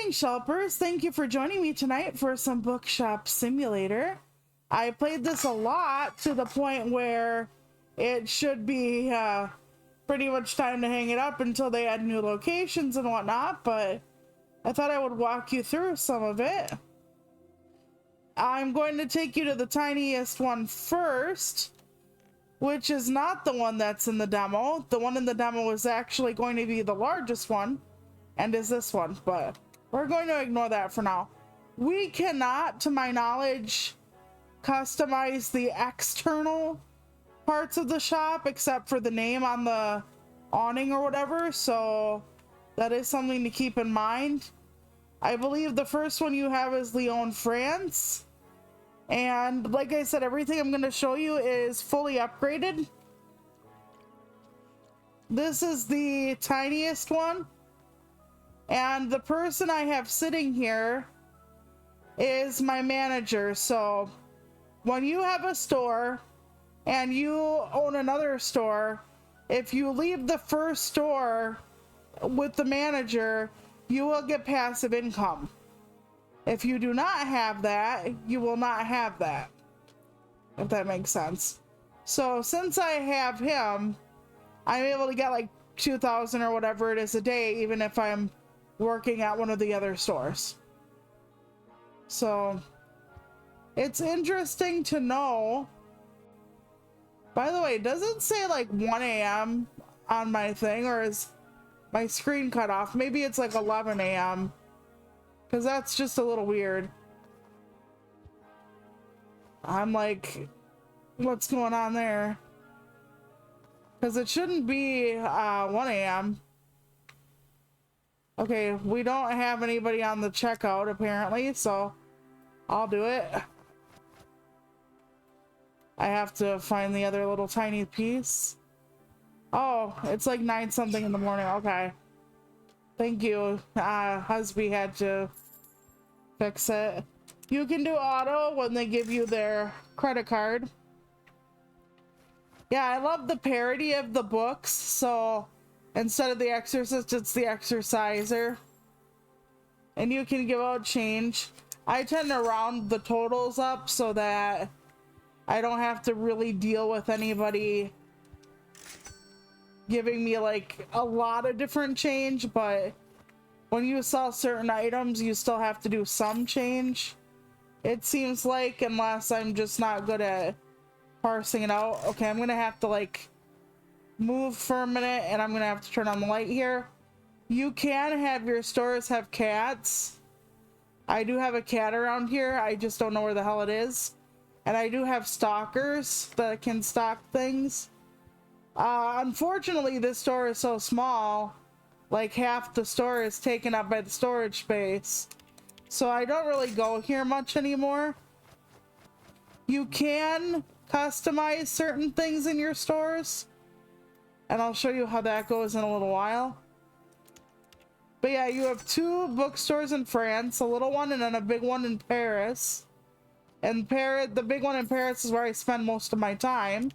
Greetings, Shelpers. Thank you for joining me tonight for some Bookshop Simulator. I played this a lot to the point where it should be pretty much time to hang it up until they add new locations and whatnot, but I thought I would walk you through some of it. I'm going to take you to the tiniest one first, which is not the one that's in the demo. The one in the demo is actually going to be the largest one, and is this one, but we're going to ignore that for now. We cannot, to my knowledge, customize the external parts of the shop except for the name on the awning or whatever, so that is something to keep in mind. I believe the first one you have is Lyon, France. And like I said, everything I'm going to show you is fully upgraded. This is the tiniest one. And the person I have sitting here is my manager. So when you have a store and you own another store, if you leave the first store with the manager, you will get passive income. If you do not have that, you will not have that, if that makes sense. So since I have him, I'm able to get like 2,000 or whatever it is a day, even if I'm working at one of the other stores. So it's interesting to know. By the way, does it say like 1 a.m. on my thing, or is my screen cut off? Maybe it's like 11 a.m. because that's just a little weird. I'm like, what's going on there? Because it shouldn't be 1 a.m. Okay, we don't have anybody on the checkout apparently, so I'll do it. I have to find the other little tiny piece. Oh, it's like 9 something in the morning. Okay. Thank you. Husby had to fix it. You can do auto when they give you their credit card. Yeah, I love the parody of the books. So instead of the Exorcist, it's the Exorciser. And you can give out change. I tend to round the totals up so that I don't have to really deal with anybody giving me like a lot of different change, but when you sell certain items, you still have to do some change, it seems like, unless I'm just not good at parsing it out. Okay, I'm gonna have to like move for a minute, and I'm gonna have to turn on the light here. You can have your stores have cats. I do have a cat around here, I just don't know where the hell it is. And I do have stalkers that can stock things. Unfortunately, this store is so small, like half the store is taken up by the storage space. So I don't really go here much anymore. You can customize certain things in your stores, and I'll show you how that goes in a little while. But yeah, you have 2 bookstores in France, a little one and then a big one in Paris. And the big one in Paris is where I spend most of my time.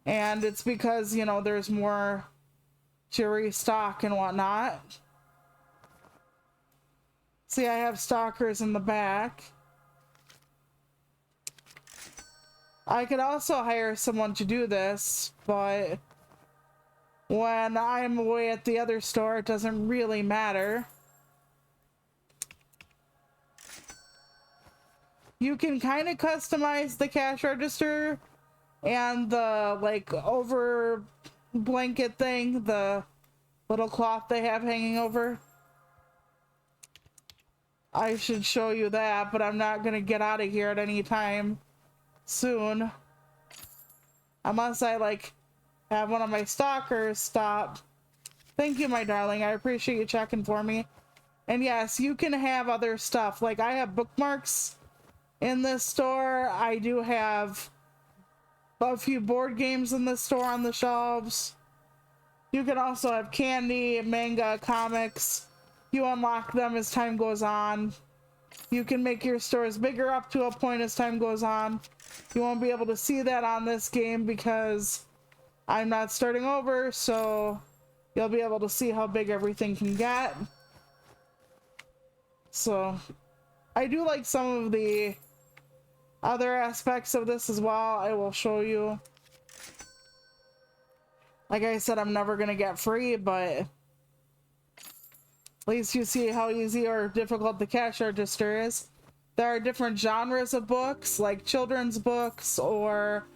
And it's because, you know, there's more to restock and whatnot. See, I have stalkers in the back. I could also hire someone to do this, but when I'm away at the other store, it doesn't really matter. You can kind of customize the cash register and the like over blanket thing, the little cloth they have hanging over. I should show you that, but I'm not gonna get out of here at any time soon, unless I like have one of my stalkers stop. Thank you, my darling. I appreciate you checking for me. And yes, you can have other stuff. Like I have bookmarks in this store. I do have a few board games in this store on the shelves. You can also have candy, manga, comics. You unlock them as time goes on. You can make your stores bigger up to a point as time goes on. You won't be able to see that on this game because I'm not starting over, so you'll be able to see how big everything can get. So I do like some of the other aspects of this as well. I will show you. Like I said, I'm never gonna get free, but at least you see how easy or difficult the cash register is. There are different genres of books, like children's books or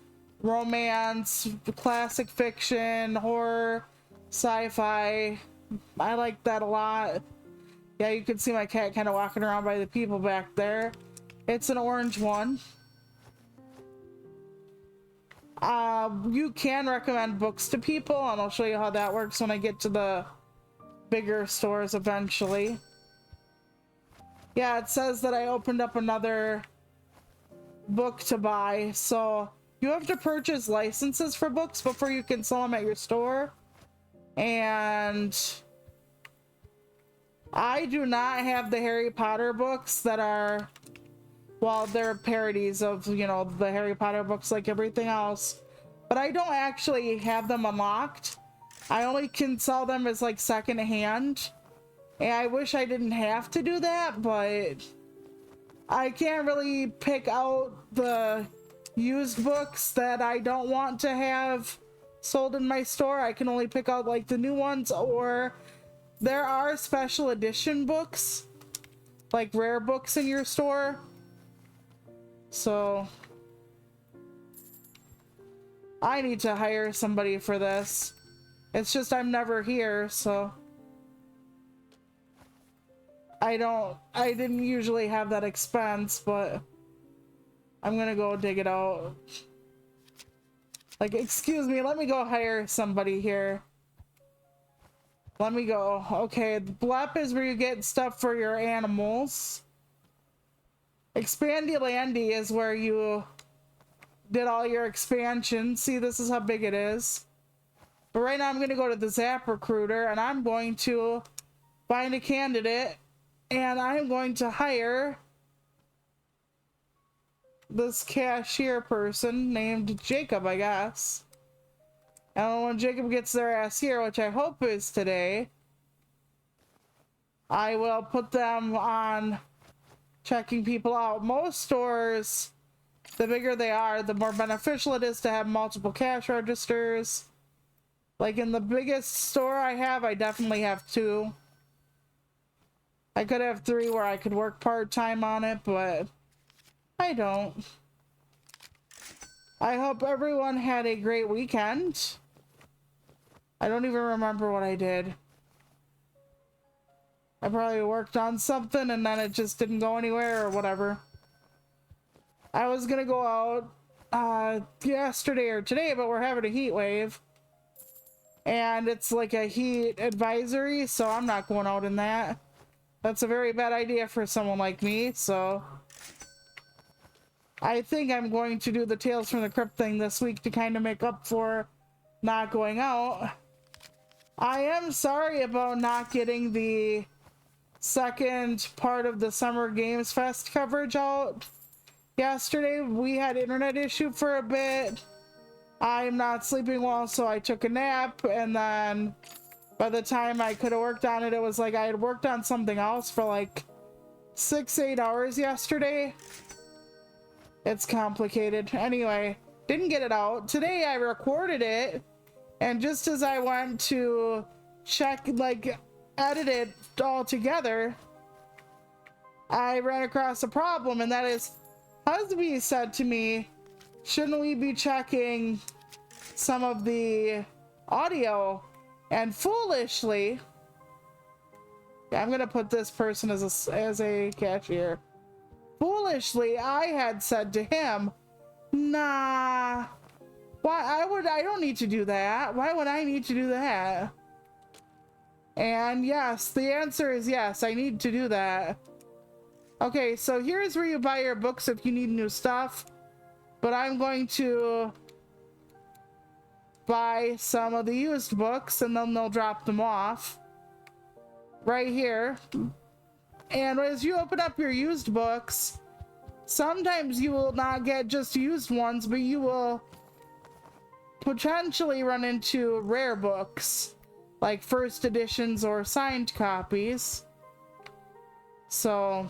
romance, classic fiction, horror, sci-fi. I like that a lot. Yeah, you can see my cat kind of walking around by the people back there. It's an orange one. You can recommend books to people, and I'll show you how that works when I get to the bigger stores eventually. Yeah, it says that I opened up another book to buy, so you have to purchase licenses for books before you can sell them at your store. And I do not have the Harry Potter books that are, well, they're parodies of, you know, the Harry Potter books like everything else. But I don't actually have them unlocked. I only can sell them as like secondhand. And I wish I didn't have to do that, but I can't really pick out the used books that I don't want to have sold in my store. I can only pick out like the new ones, or there are special edition books, like rare books in your store. So I need to hire somebody for this. It's just I'm never here, so I didn't usually have that expense, but I'm gonna go dig it out. Like, excuse me, let me go hire somebody here. Let me go. Okay, the BLEP is where you get stuff for your animals. Expandy Landy is where you did all your expansion. See, this is how big it is. But right now I'm gonna go to the Zap Recruiter, and I'm going to find a candidate, and I'm going to hire this cashier person named Jacob, I guess. And when Jacob gets their ass here, which I hope is today, I will put them on checking people out. Most stores, the bigger they are, the more beneficial it is to have multiple cash registers. Like in the biggest store I have, I definitely have 2. I could have 3 where I could work part-time on it, but I don't. I hope everyone had a great weekend. I don't even remember what I did. I probably worked on something and then it just didn't go anywhere or whatever. I was gonna go out yesterday or today, but we're having a heat wave. And it's like a heat advisory, so I'm not going out in that. That's a very bad idea for someone like me, so I think I'm going to do the Tales from the Crypt thing this week to kind of make up for not going out. I am sorry about not getting the second part of the Summer Games Fest coverage out yesterday. We had internet issue for a bit. I'm not sleeping well, so I took a nap, and then by the time I could have worked on it, it was like I had worked on something else for like 6-8 hours yesterday. It's complicated. Anyway, didn't get it out. Today I recorded it, and just as I went to check, like, edit it all together, I ran across a problem, and that is, Husby said to me, shouldn't we be checking some of the audio? And foolishly, I'm gonna put this person as a cashier. Foolishly, I had said to him, nah, I don't need to do that. Why would I need to do that? And yes, the answer is yes, I need to do that. Okay, so here's where you buy your books if you need new stuff. But I'm going to buy some of the used books, and then they'll drop them off right here. And as you open up your used books, sometimes you will not get just used ones, but you will potentially run into rare books, like first editions or signed copies. So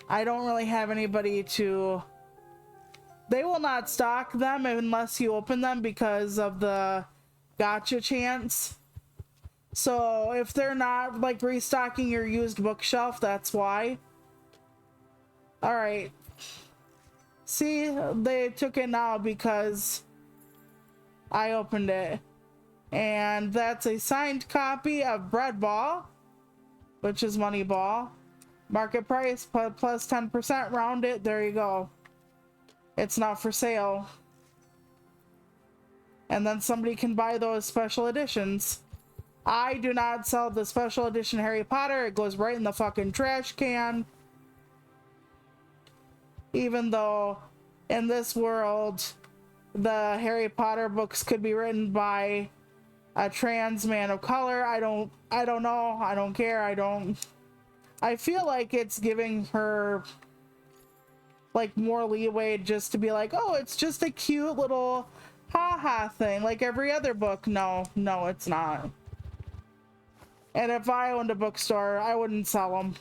I don't really have anybody to... They will not stock them unless you open them because of the gotcha chance. So if they're not like restocking your used bookshelf, that's why. All right. See, they took it now because I opened it. And that's a signed copy of Bread Ball, which is Moneyball. Market price plus 10%, round it. There you go. It's not for sale. And then somebody can buy those special editions. I do not sell the special edition Harry Potter. It goes right in the fucking trash can. Even though in this world, the Harry Potter books could be written by a trans man of color. I don't know. I don't care. I feel like it's giving her like more leeway just to be like, oh, it's just a cute little haha thing like every other book. No, it's not. And if I owned a bookstore, I wouldn't sell them.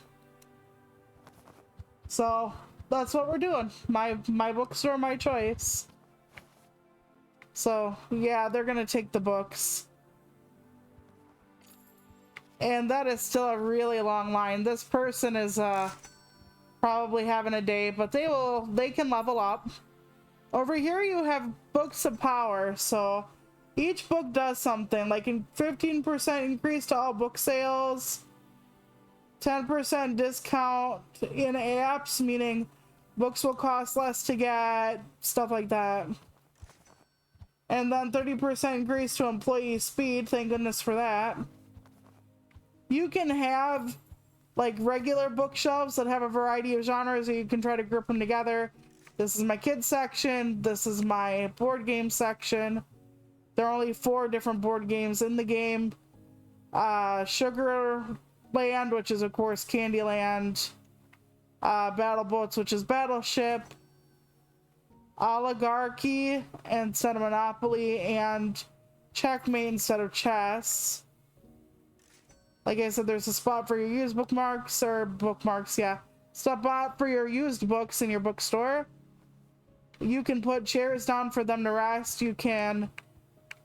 So that's what we're doing. My bookstore, my choice. So yeah, they're gonna take the books. And that is still a really long line. This person is probably having a day, but they can level up. Over here you have books of power. So each book does something, like a 15% increase to all book sales, 10% discount in apps, meaning books will cost less to get, stuff like that. And then 30% increase to employee speed, thank goodness for that. You can have like regular bookshelves that have a variety of genres, or you can try to group them together. This is my kids section. This is my board game section. There are only 4 different board games in the game. Sugar Land, which is of course Candyland. Battle Boats, which is Battleship. Oligarchy instead of Monopoly, and Checkmate instead of chess. Like I said, there's a spot for your used bookmarks, yeah. Spot for your used books in your bookstore. You can put chairs down for them to rest. You can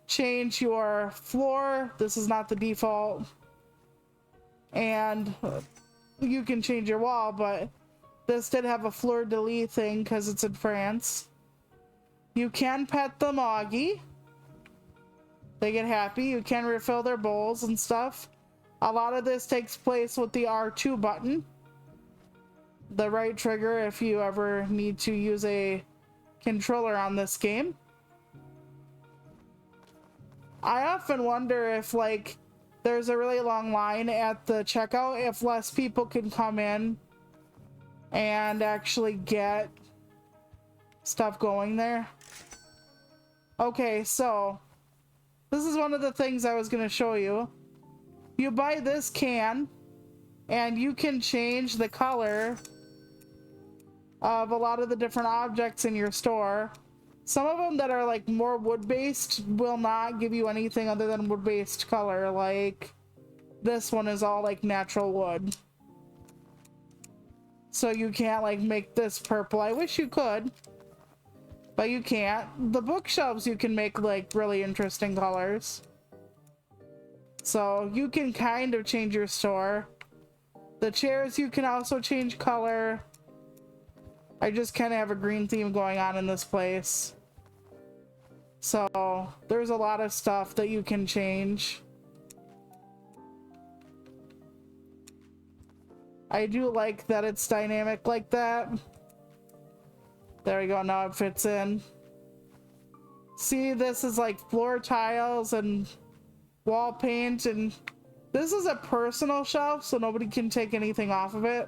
change your floor. This is not the default. And you can change your wall, but this did have a fleur-de-lis thing because it's in France. You can pet the Moggy. They get happy. You can refill their bowls and stuff. A lot of this takes place with the R2 button. The right trigger if you ever need to use a controller on this game. I often wonder if like there's a really long line at the checkout, if less people can come in and actually get stuff going there. Okay, so this is one of the things I was going to show you. You buy this can and you can change the color of a lot of the different objects in your store. Some of them that are like more wood-based will not give you anything other than wood-based color. Like this one is all like natural wood. So you can't like make this purple. I wish you could, but you can't. The bookshelves you can make like really interesting colors. So you can kind of change your store. The chairs you can also change color. I just kind of have a green theme going on in this place. So there's a lot of stuff that you can change. I do like that it's dynamic like that. There we go, now it fits in. See, this is like floor tiles and wall paint, and this is a personal shelf, so nobody can take anything off of it.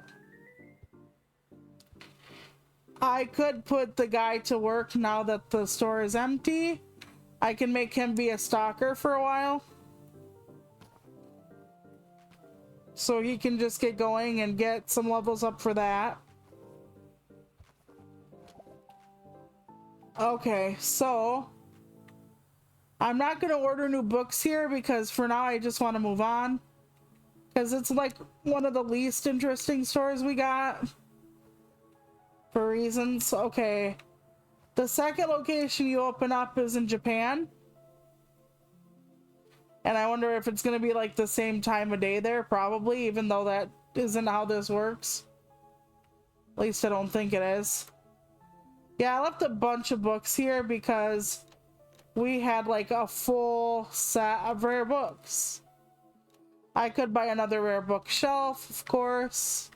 I could put the guy to work now that the store is empty. I can make him be a stalker for a while, so he can just get going and get some levels up for that. Okay, so I'm not going to order new books here because for now I just want to move on. because it's like one of the least interesting stores we got for reasons. Okay, the second location you open up is in Japan, and I wonder if it's going to be like the same time of day there. Probably, even though that isn't how this works. At least I don't think it is. Yeah, I left a bunch of books here because we had like a full set of rare books. I could buy another rare bookshelf, of course.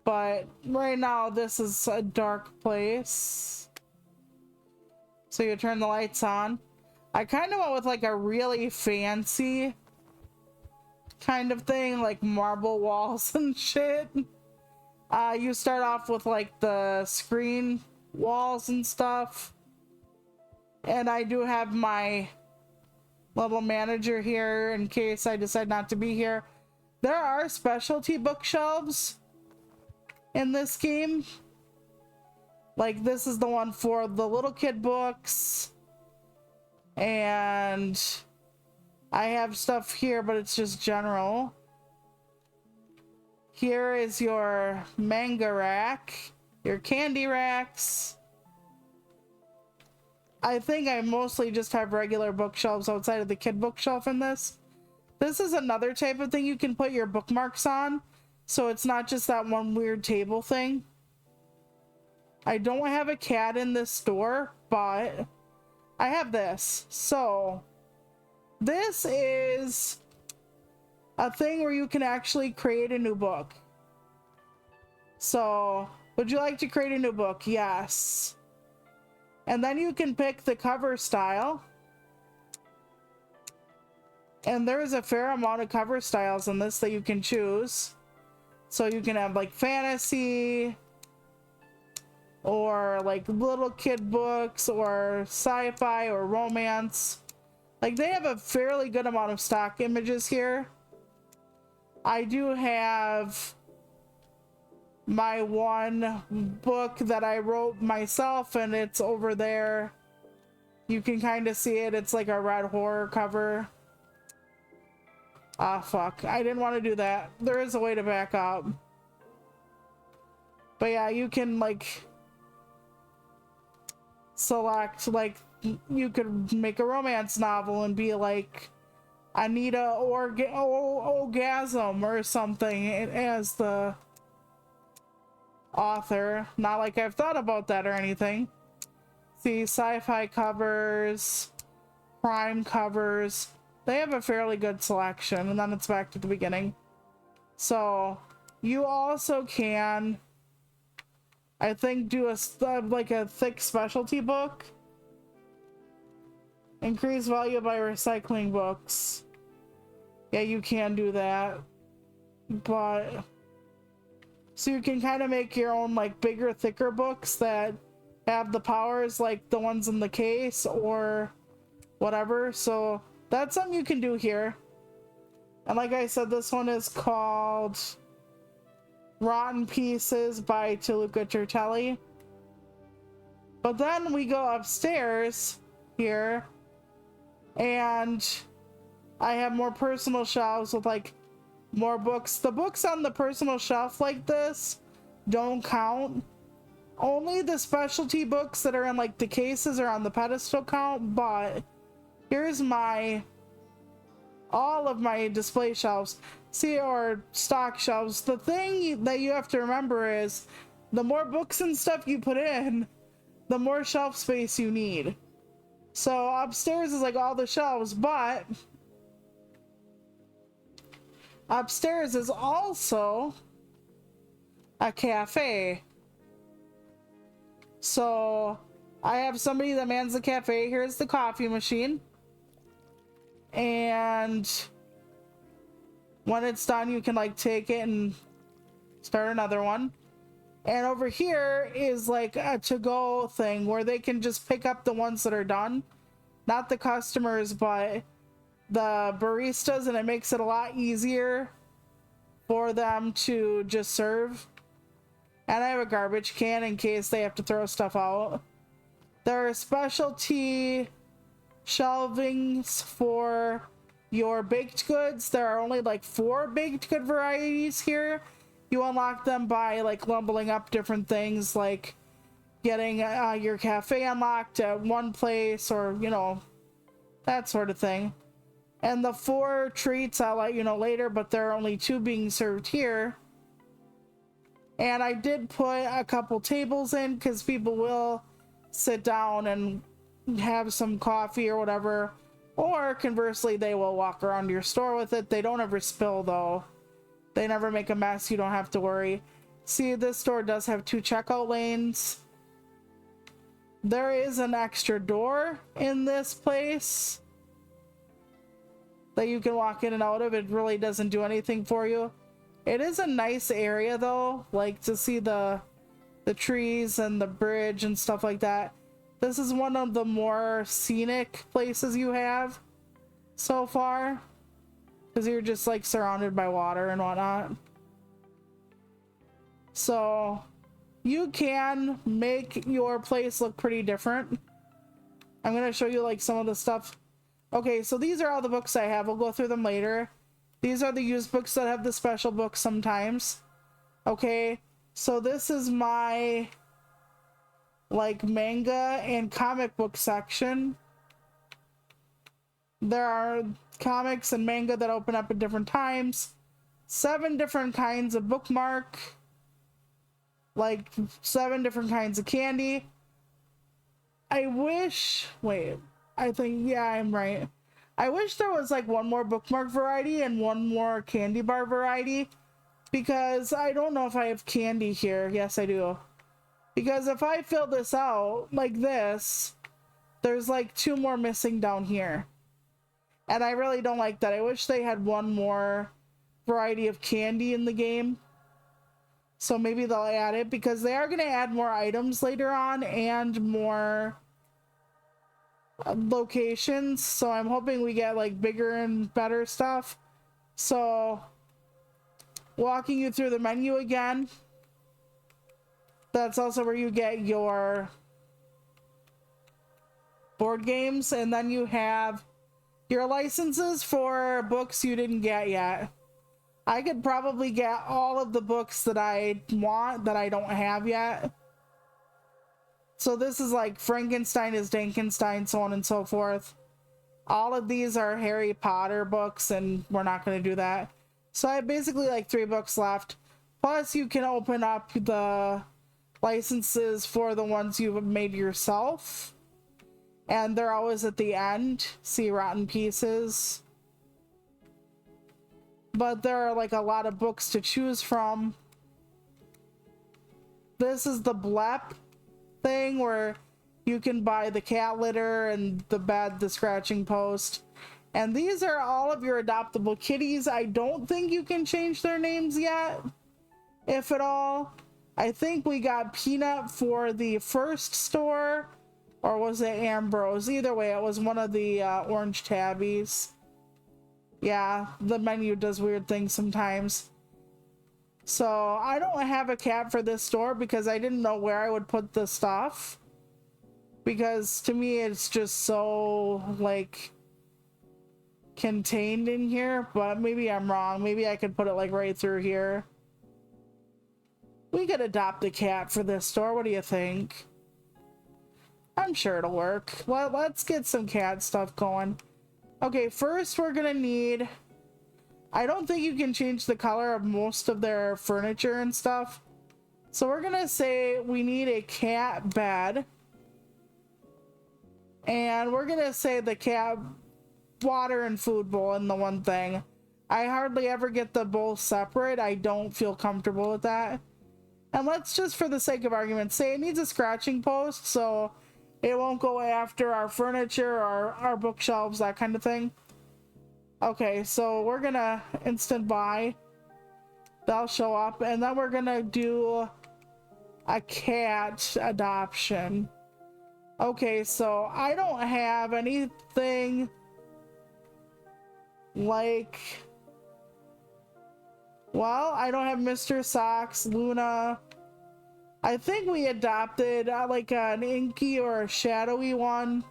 But right now, this is a dark place. So you turn the lights on. I kind of went with like a really fancy kind of thing, like marble walls and shit. You start off with like the screen walls and stuff. And I do have my little manager here in case I decide not to be here. There are specialty bookshelves in this game. Like this is the one for the little kid books. And I have stuff here, but it's just general. Here is your manga rack, your candy racks. I think I mostly just have regular bookshelves outside of the kid bookshelf in this. This is another type of thing you can put your bookmarks on, so it's not just that one weird table thing. I don't have a cat in this store, but I have this. So this is a thing where you can actually create a new book. So, would you like to create a new book? Yes. And then you can pick the cover style. And there's a fair amount of cover styles in this that you can choose. So you can have like fantasy, or like little kid books, or sci-fi, or romance. Like they have a fairly good amount of stock images here. I do have my one book that I wrote myself, and it's over there. You can kind of see it. It's like a red horror cover. Ah, fuck. I didn't want to do that. There is a way to back up. But yeah, you can like select, like you could make a romance novel and be like Anita Orgasm or something as the author. Not like I've thought about that or anything. See, sci-fi covers, crime covers. They have a fairly good selection, and then it's back to the beginning. So you also can, I think, do like a thick specialty book. Increase value by recycling books. Yeah, you can do that. But so you can kind of make your own like bigger, thicker books that have the powers like the ones in the case or whatever. So that's something you can do here. And like I said, this one is called Rotten Pieces by Toluca Turtelli. But then we go upstairs here, and I have more personal shelves with like more books. The books on the personal shelf like this don't count. Only the specialty books that are in like the cases or on the pedestal count. But here's all of my display shelves. See, or stock shelves. The thing that you have to remember is the more books and stuff you put in, the more shelf space you need. So upstairs is like all the shelves, but upstairs is also a cafe. So I have somebody that mans the cafe. Here's the coffee machine. And when it's done, you can like take it and start another one. And over here is like a to-go thing where they can just pick up the ones that are done. Not the customers, but the baristas, and it makes it a lot easier for them to just serve. And I have a garbage can in case they have to throw stuff out. There are specialty shelvings for your baked goods. There are only like 4 baked good varieties here. You unlock them by like leveling up different things, like getting your cafe unlocked at one place, or you know, that sort of thing. And the 4 treats I'll let you know later, but there are only 2 being served here. And I did put a couple tables in because people will sit down and have some coffee or whatever, or conversely they will walk around your store with it. They don't ever spill though. They never make a mess. You don't have to worry. See, this store does have 2 checkout lanes. There is an extra door in this place that you can walk in and out of. It really doesn't do anything for you. It is a nice area though, like to see the trees and the bridge and stuff like that. This is one of the more scenic places you have so far, because you're just like surrounded by water and whatnot. So you can make your place look pretty different. I'm going to show you like some of the stuff. Okay, so these are all the books I have. We'll go through them later. These are the used books that have the special books sometimes. Okay, so this is my like manga and comic book section. There are comics and manga that open up at different times. 7 different kinds of bookmark. Like 7 different kinds of candy. I wish, wait, I think, yeah, I'm right. I wish there was like 1 more bookmark variety and 1 more candy bar variety, because I don't know if I have candy here. Yes, I do. Because if I fill this out like this, there's like 2 more missing down here. And I really don't like that. I wish they had 1 more variety of candy in the game. So maybe they'll add it, because they are going to add more items later on and more locations. So I'm hoping we get like bigger and better stuff. So walking you through the menu again. That's also where you get your board games, and then you have your licenses for books you didn't get yet. I could probably get all of the books that I want that I don't have yet. So this is like Frankenstein is Dankenstein, so on and so forth. All of these are Harry Potter books, and we're not going to do that. So I have basically like 3 books left. Plus you can open up the licenses for the ones you've made yourself. And they're always at the end. See Rotten Pieces. But there are like a lot of books to choose from. This is the Blep thing where you can buy the cat litter and the bed, the scratching post. And these are all of your adoptable kitties. I don't think you can change their names yet, if at all. I think we got Peanut for the first store, or was it Ambrose? Either way, it was one of the orange tabbies. Yeah, the menu does weird things sometimes. So I don't have a cat for this store because I didn't know where I would put the stuff. Because to me, it's just so like contained in here, but maybe I'm wrong. Maybe I could put it like right through here. We could adopt a cat for this store. What do you think? I'm sure it'll work. Well, let's get some cat stuff going. Okay, first we're gonna need... I don't think you can change the color of most of their furniture and stuff. So we're gonna say we need a cat bed. And we're gonna say the cat water and food bowl in the one thing. I hardly ever get the bowl separate. I don't feel comfortable with that. And let's just, for the sake of argument, say it needs a scratching post so it won't go after our furniture or our bookshelves, that kind of thing. Okay, so we're gonna instant buy. That'll show up, and then we're gonna do a cat adoption. Okay, so I don't have anything like... Well, I don't have Mr. Socks, Luna. I think we adopted like an inky or a shadowy one.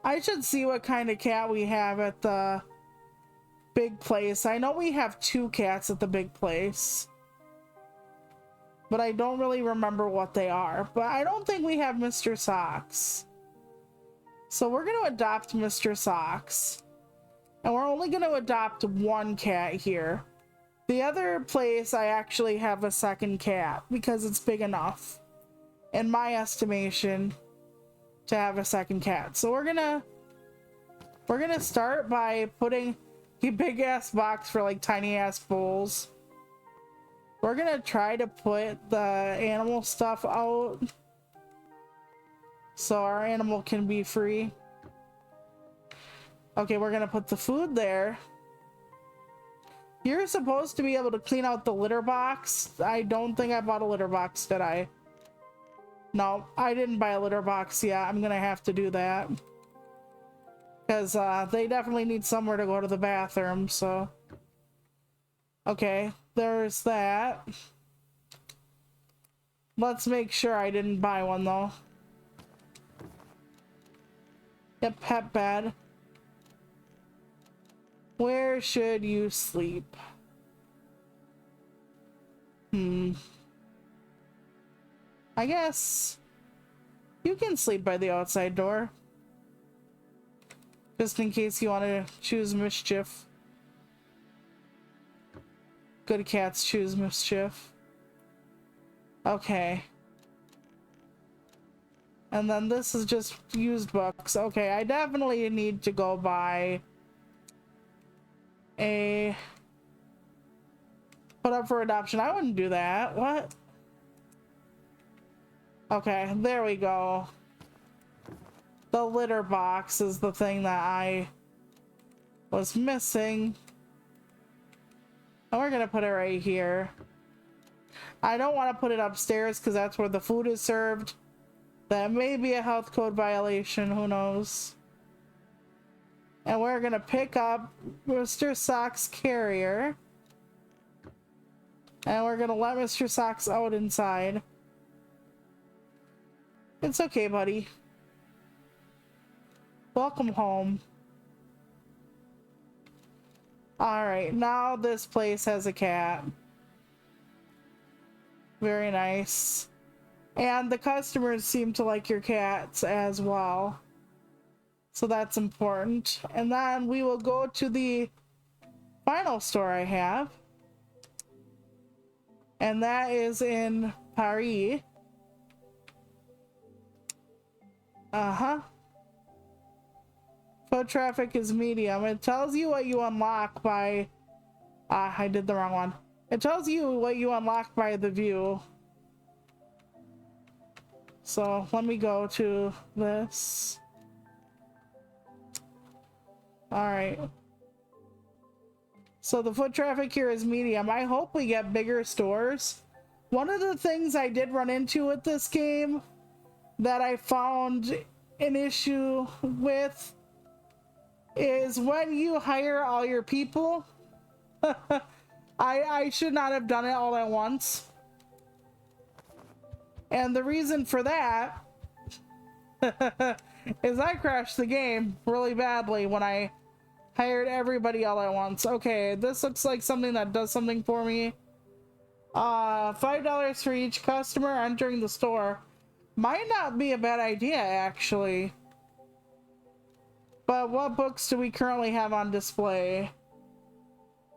I should see what kind of cat we have at the big place. I know we have 2 cats at the big place, but I don't really remember what they are. But I don't think we have Mr. Socks. So we're going to adopt Mr. Socks. And we're only going to adopt 1 cat here. The other place I actually have a 2nd cat because it's big enough, in my estimation, to have a 2nd cat. So we're gonna start by putting a big ass box for like tiny ass bowls. We're gonna try to put the animal stuff out so our animal can be free. Okay, we're gonna put the food there. You're supposed to be able to clean out the litter box. I don't think I bought a litter box, did I? No, I didn't buy a litter box yet. I'm gonna have to do that. Because they definitely need somewhere to go to the bathroom, so... Okay, there's that. Let's make sure I didn't buy one, though. Yep, pet bed. Where should you sleep? I guess you can sleep by the outside door. Just in case you want to choose mischief. Good cats choose mischief. Okay. And then this is just used books. Okay, I definitely need to go buy a put up for adoption. I wouldn't do that. What? Okay, there we go. The litter box is the thing that I was missing. And we're gonna put it right here. I don't want to put it upstairs because that's where the food is served. That may be a health code violation, who knows. And we're gonna pick up Mr. Sock's carrier. And we're gonna let Mr. Socks out inside. It's okay, buddy. Welcome home. Alright, now this place has a cat. Very nice. And the customers seem to like your cats as well. So that's important. And then we will go to the final store I have. And that is in Paris. Uh-huh. Foot traffic is medium. It tells you what you unlock by... I did the wrong one. It tells you what you unlock by the view. So let me go to this. Alright. So the foot traffic here is medium. I hope we get bigger stores. One of the things I did run into with this game that I found an issue with is when you hire all your people. I should not have done it all at once. And the reason for that is I crashed the game really badly when I hired everybody all at once. Okay, this looks like something that does something for me. $5 for each customer entering the store. Might not be a bad idea, actually. But what books do we currently have on display?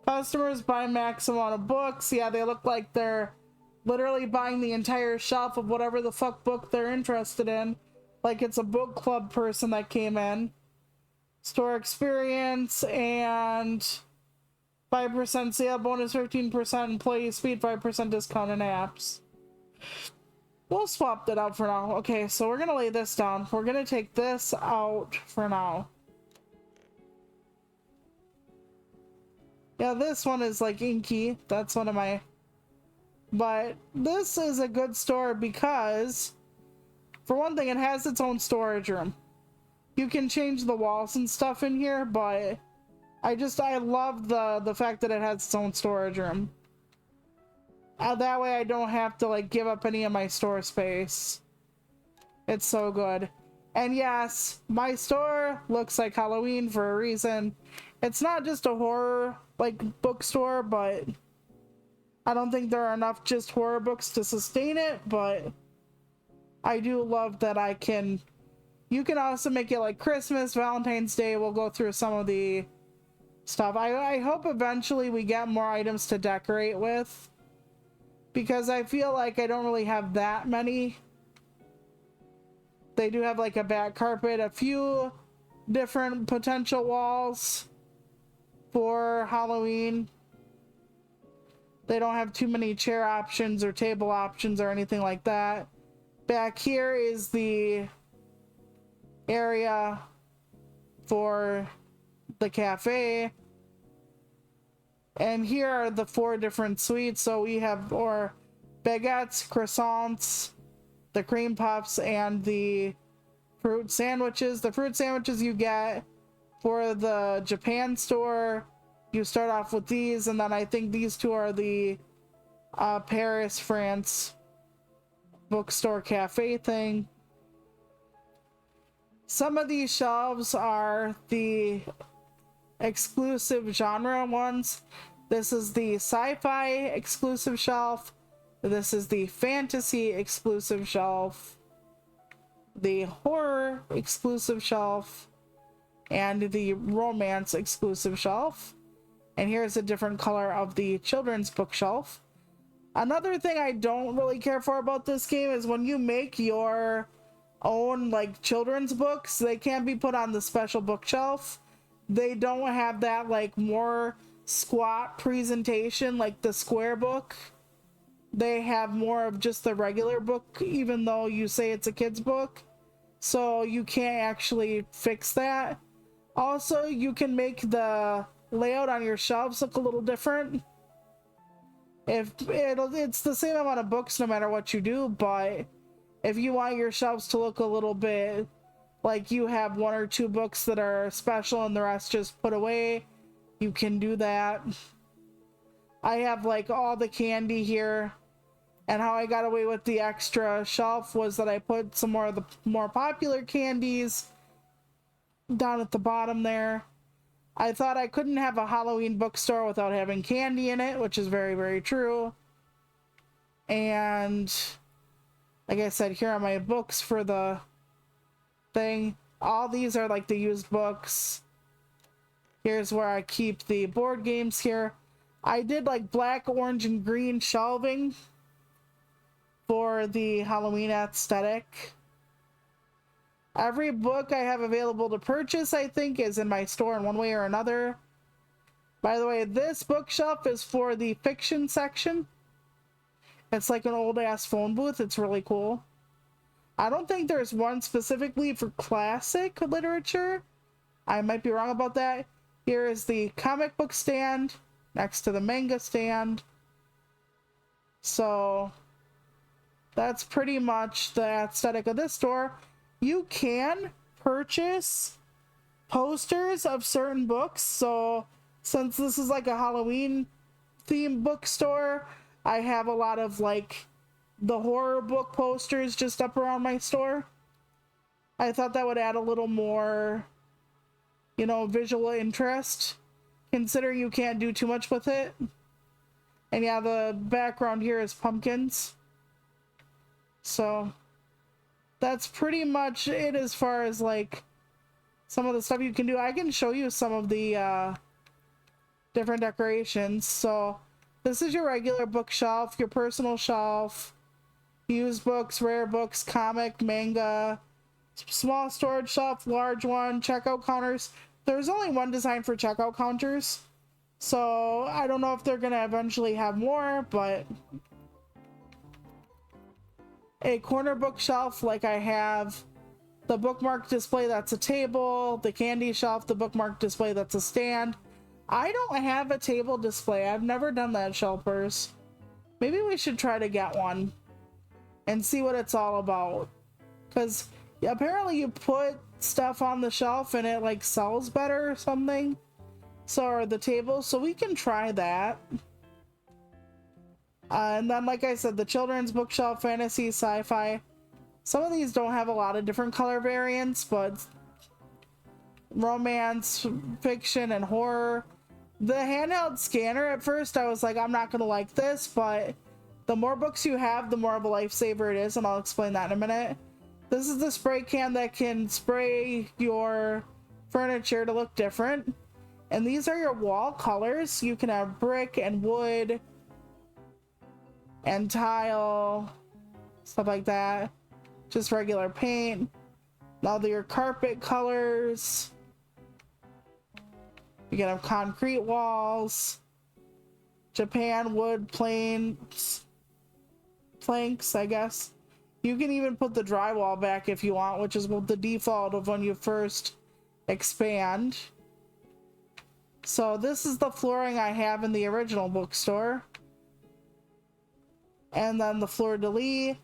Customers buy max amount of books. Yeah, they look like they're literally buying the entire shelf of whatever the fuck book they're interested in. Like it's a book club person that came in. Store experience and 5% sale bonus, 15% employee speed, 5% discount in apps. We'll swap that out for now. Okay, so we're gonna lay this down. We're gonna take this out for now. Yeah, this one is like inky. That's one of my... But this is a good store because, for one thing, it has its own storage room. You can change the walls and stuff in here, but I love the fact that it has its own storage room. That way I don't have to like give up any of my store space. It's so good. And yes, my store looks like Halloween for a reason. It's not just a horror like bookstore, but I don't think there are enough just horror books to sustain it, but I do love that you can also make it like Christmas, Valentine's Day. We'll go through some of the stuff. I hope eventually we get more items to decorate with, because I feel like I don't really have that many. They do have like a back carpet, a few different potential walls for Halloween. They don't have too many chair options or table options or anything like that. Back here is the area for the cafe. And here are the 4 different sweets. So we have baguettes, croissants, the cream puffs, and the fruit sandwiches. The fruit sandwiches you get for the Japan store. You start off with these, and then I think these 2 are the Paris, France bookstore cafe thing. Some of these shelves are the exclusive genre ones. This is the sci-fi exclusive shelf. This is the fantasy exclusive shelf, the horror exclusive shelf, and the romance exclusive shelf. And here's a different color of the children's bookshelf. Another thing I don't really care for about this game is when you make your own like children's books, they can't be put on the special bookshelf. They don't have that like more squat presentation like the square book. They have more of just the regular book, even though you say it's a kid's book. So you can't actually fix that. Also, you can make the layout on your shelves look a little different. It's the same amount of books no matter what you do, but if you want your shelves to look a little bit like you have 1 or 2 books that are special and the rest just put away, you can do that. I have like all the candy here, and how I got away with the extra shelf was that I put some more of the more popular candies down at the bottom there. I thought I couldn't have a Halloween bookstore without having candy in it, which is very, very true. And like I said, here are my books for the thing. All these are like the used books. Here's where I keep the board games here. I did like black, orange, and green shelving for the Halloween aesthetic. Every book I have available to purchase, I think, is in my store in one way or another. By the way, this bookshelf is for the fiction section. It's like an old-ass phone booth. It's really cool. I don't think there's one specifically for classic literature. I might be wrong about that. Here is the comic book stand next to the manga stand. So that's pretty much the aesthetic of this store. You can purchase posters of certain books. So since this is like a Halloween themed bookstore, I have a lot of like the horror book posters just up around my store. I thought that would add a little more, visual interest, considering you can't do too much with it. And yeah, the background here is pumpkins. So that's pretty much it as far as like some of the stuff you can do. I can show you some of the different decorations. So this is your regular bookshelf, your personal shelf, used books, rare books, comic, manga, small storage shelf, large one, checkout counters. There's only one design for checkout counters, so I don't know if they're gonna eventually have more, but a corner bookshelf, like I have the bookmark display, that's a table, the candy shelf, the bookmark display, that's a stand. I don't have a table display. I've never done that, shelpers. Maybe we should try to get one and see what it's all about, because apparently you put stuff on the shelf and it like sells better or something. So are the tables, so we can try that. And then, like I said, the children's bookshelf, fantasy, sci-fi. Some of these don't have a lot of different color variants, but romance, fiction, and horror. The handheld scanner, at first I was like, I'm not gonna like this, but the more books you have, the more of a lifesaver it is, and I'll explain that in a minute. This is the spray can that can spray your furniture to look different. And these are your wall colors. You can have brick and wood and tile, stuff like that. Just regular paint. All your carpet colors. You can have concrete walls. Japan wood planks, I guess. You can even put the drywall back if you want, which is the default of when you first expand. So this is the flooring I have in the original bookstore. And then the fleur-de-lis.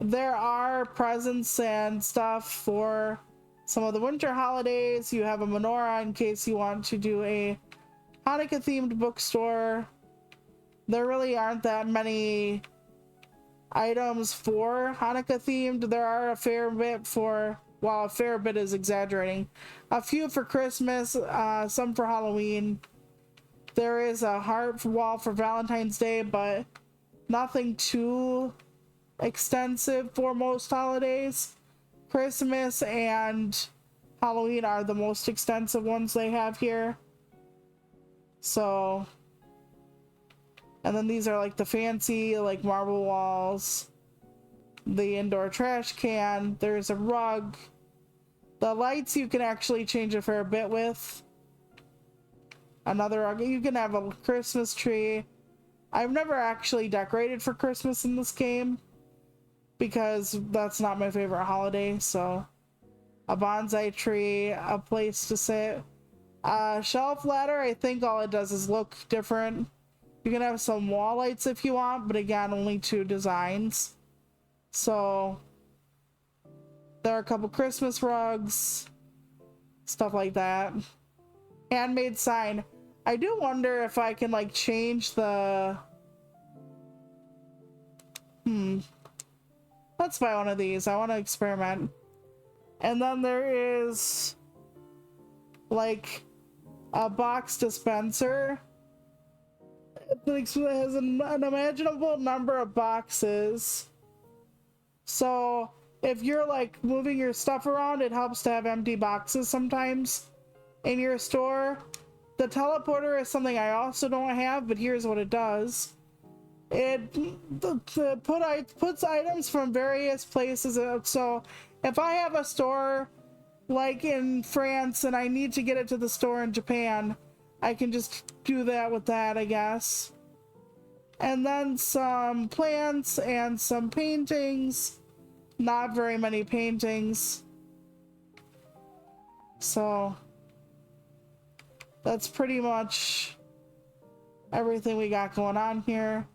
There are presents and stuff for some of the winter holidays. You have a menorah in case you want to do a Hanukkah themed bookstore. There really aren't that many items for Hanukkah themed. There are a fair bit for, well, a fair bit is exaggerating. A few for Christmas, some for Halloween. There is a heart wall for Valentine's Day, but nothing too extensive for most holidays. Christmas and Halloween are the most extensive ones they have here. So, and then these are like the fancy, like marble walls, the indoor trash can, there's a rug. The lights you can actually change a fair bit with. Another rug. You can have a Christmas tree. I've never actually decorated for Christmas in this game because that's not my favorite holiday. So a bonsai tree, a place to sit. Shelf ladder, I think all it does is look different. You can have some wall lights if you want, but again, only 2 designs. So there are a couple Christmas rugs, stuff like that. Handmade sign. I do wonder if I can like change the... Let's buy one of these. I want to experiment. And then there is like a box dispenser. It has an unimaginable number of boxes. So if you're like moving your stuff around, it helps to have empty boxes sometimes in your store. The teleporter is something I also don't have, but here's what it does. It puts items from various places. So if I have a store like in France and I need to get it to the store in Japan, I can just do that with that, I guess. And then some plants and some paintings. Not very many paintings. So that's pretty much everything we got going on here.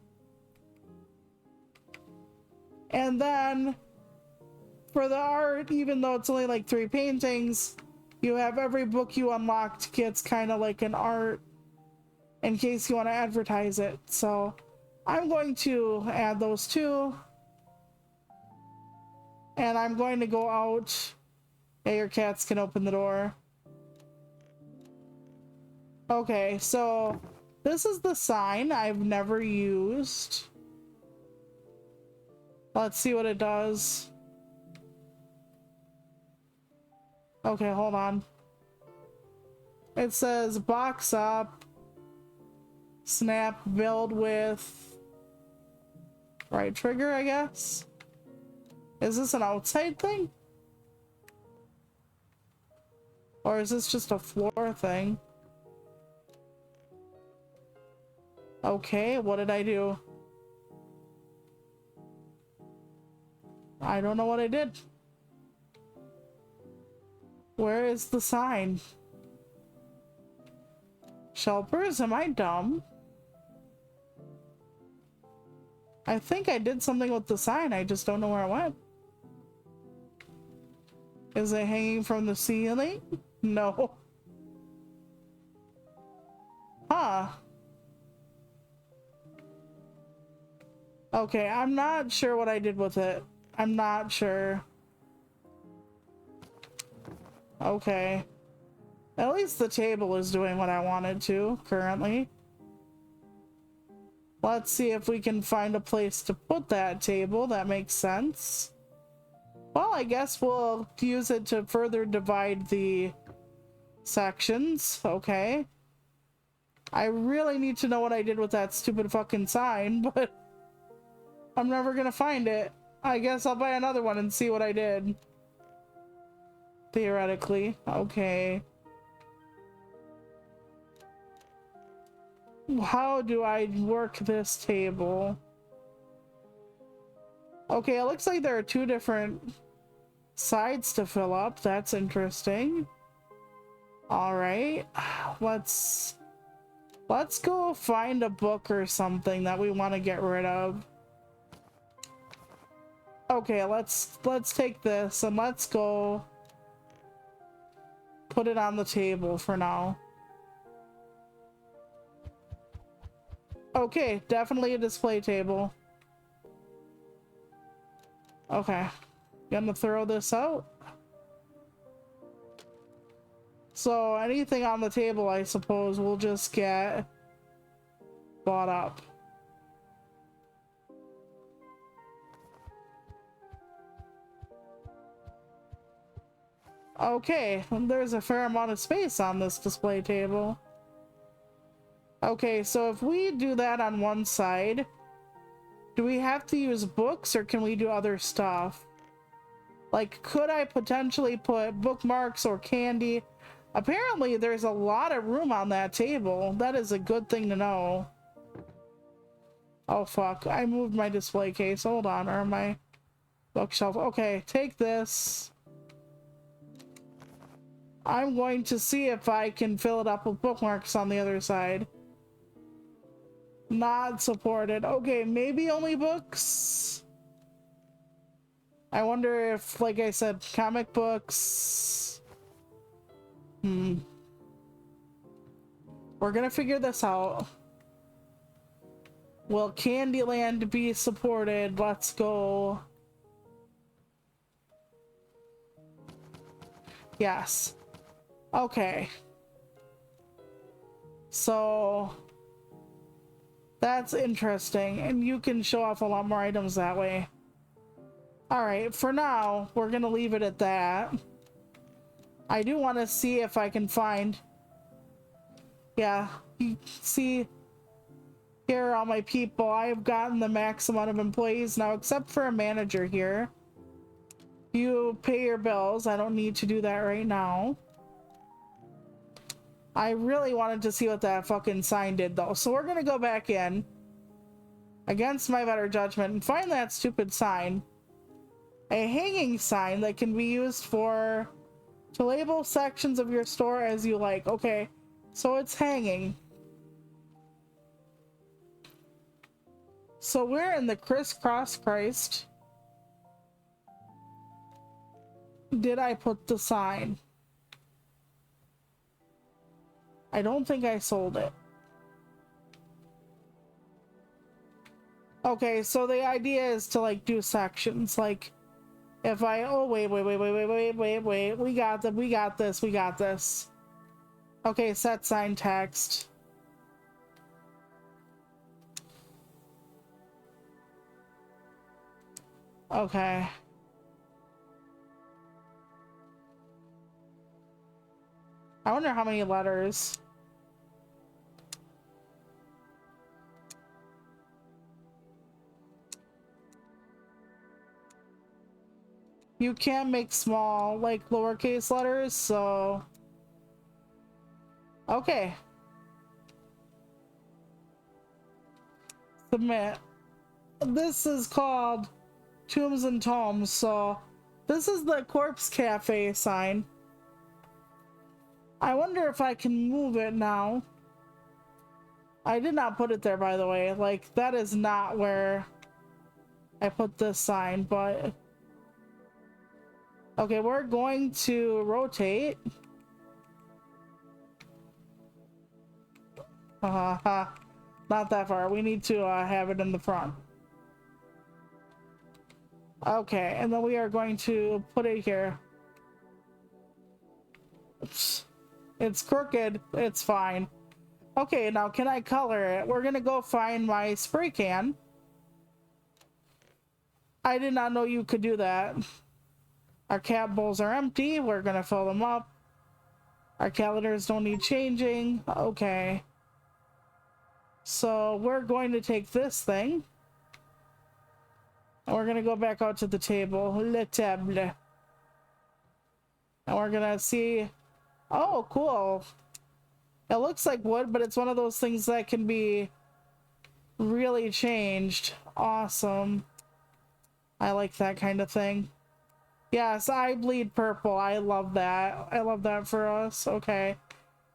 And then for the art, even though it's only like 3 paintings, you have every book you unlocked gets kind of like an art in case you want to advertise it. So I'm going to add those 2. And I'm going to go out. Yeah, your cats can open the door. Okay, so this is the sign I've never used. Let's see what it does. Okay, hold on. It says box up, snap, build with right trigger, I guess. Is this an outside thing? Or is this just a floor thing? Okay, what did I do? I don't know what I did. Where is the sign? Shelpers, am I dumb? I think I did something with the sign, I just don't know where it went. Is it hanging from the ceiling? No. Huh. Okay, I'm not sure what I did with it. I'm not sure. Okay. At least the table is doing what I wanted to currently. Let's see if we can find a place to put that table. That makes sense. Well, I guess we'll use it to further divide the sections. Okay. I really need to know what I did with that stupid fucking sign, but I'm never gonna find it. I guess I'll buy another one and see what I did. Theoretically. Okay. How do I work this table? Okay, it looks like there are two different sides to fill up. That's interesting. All right. Let's go find a book or something that we want to get rid of. Okay, let's take this and let's go put it on the table for now. Okay, definitely a display table. Okay, gonna throw this out. So anything on the table, I suppose, will just get bought up. Okay, there's a fair amount of space on this display table. Okay, so if we do that on one side, do we have to use books or can we do other stuff? Like, could I potentially put bookmarks or candy? Apparently, there's a lot of room on that table. That is a good thing to know. Oh, fuck. I moved my display case. Hold on. Or my bookshelf. Okay, take this. I'm going to see if I can fill it up with bookmarks on the other side. Not supported. Okay, maybe only books? I wonder if, like I said, comic books... We're gonna figure this out. Will Candyland be supported? Let's go. Yes. Okay. So... that's interesting, and you can show off a lot more items that way. Alright, for now, we're gonna leave it at that. I do want to see if I can find... yeah, you see, here are all my people. I've gotten the max amount of employees now, except for a manager here. You pay your bills. I don't need to do that right now. I really wanted to see what that fucking sign did, though. So we're gonna go back in, against my better judgment, and find that stupid sign. A hanging sign that can be used for... to label sections of your store as you like. Okay, so it's hanging. So where in the crisscross Christ did I put the sign? I don't think I sold it. Okay, so the idea is to like do sections, like if I, oh wait, we got this. Okay, set sign text. Okay. I wonder how many letters. You can't make small, like, lowercase letters, so... okay. Submit. This is called Tombs and Tomes, so... this is the Corpse Cafe sign. I wonder if I can move it now. I did not put it there, by the way. Like, that is not where I put this sign, but... okay, we're going to rotate. Not that far. We need to have it in the front. Okay, and then we are going to put it here. It's crooked. It's fine. Okay, now can I color it? We're gonna go find my spray can. I did not know you could do that. Our cat bowls are empty. We're gonna fill them up. Our calendars don't need changing. Okay. So we're going to take this thing. And we're gonna go back out to the table. Le table. And we're gonna see. Oh, cool. It looks like wood, but it's one of those things that can be really changed. Awesome. I like that kind of thing. Yes, I bleed purple. I love that. I love that for us. Okay.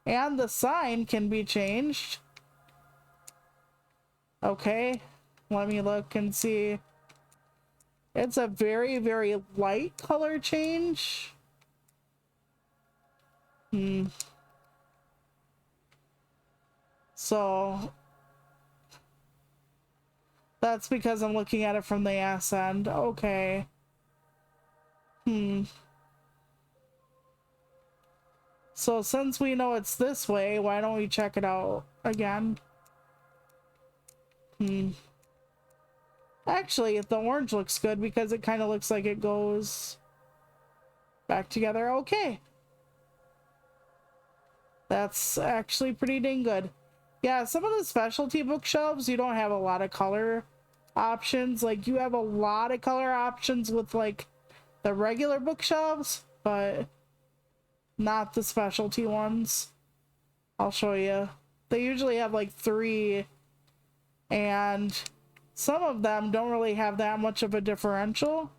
And the sign can be changed. Okay. Let me look and see. It's a very, very light color change. So that's because I'm looking at it from the ass end. Okay. So since we know it's this way, why don't we check it out again? Actually, the orange looks good because it kind of looks like it goes back together. Okay. That's actually pretty dang good. Yeah, some of the specialty bookshelves, you don't have a lot of color options. Like, you have a lot of color options with, like, the regular bookshelves, but not the specialty ones. I'll show you. They usually have, like, 3, and some of them don't really have that much of a differential.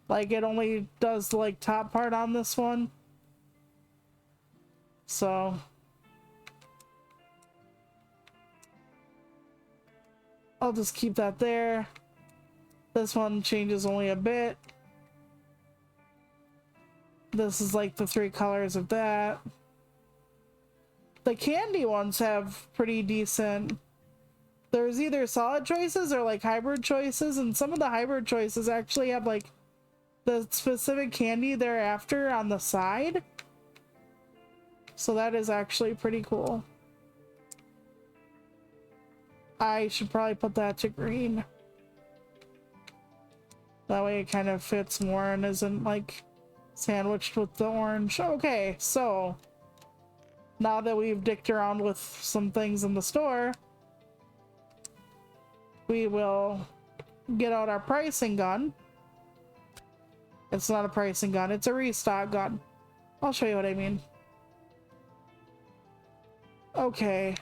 Like, it only does the, like, top part on this one. So I'll just keep that there. This one changes only a bit. This is like the 3 colors of that. The candy ones have pretty decent. There's either solid choices or like hybrid choices, and some of the hybrid choices actually have like the specific candy thereafter on the side. So that is actually pretty cool. I should probably put that to green. That way it kind of fits more and isn't like sandwiched with the orange. Okay, so now that we've dicked around with some things in the store, we will get out our pricing gun. It's not a pricing gun, it's a restock gun. I'll show you what I mean. Okay.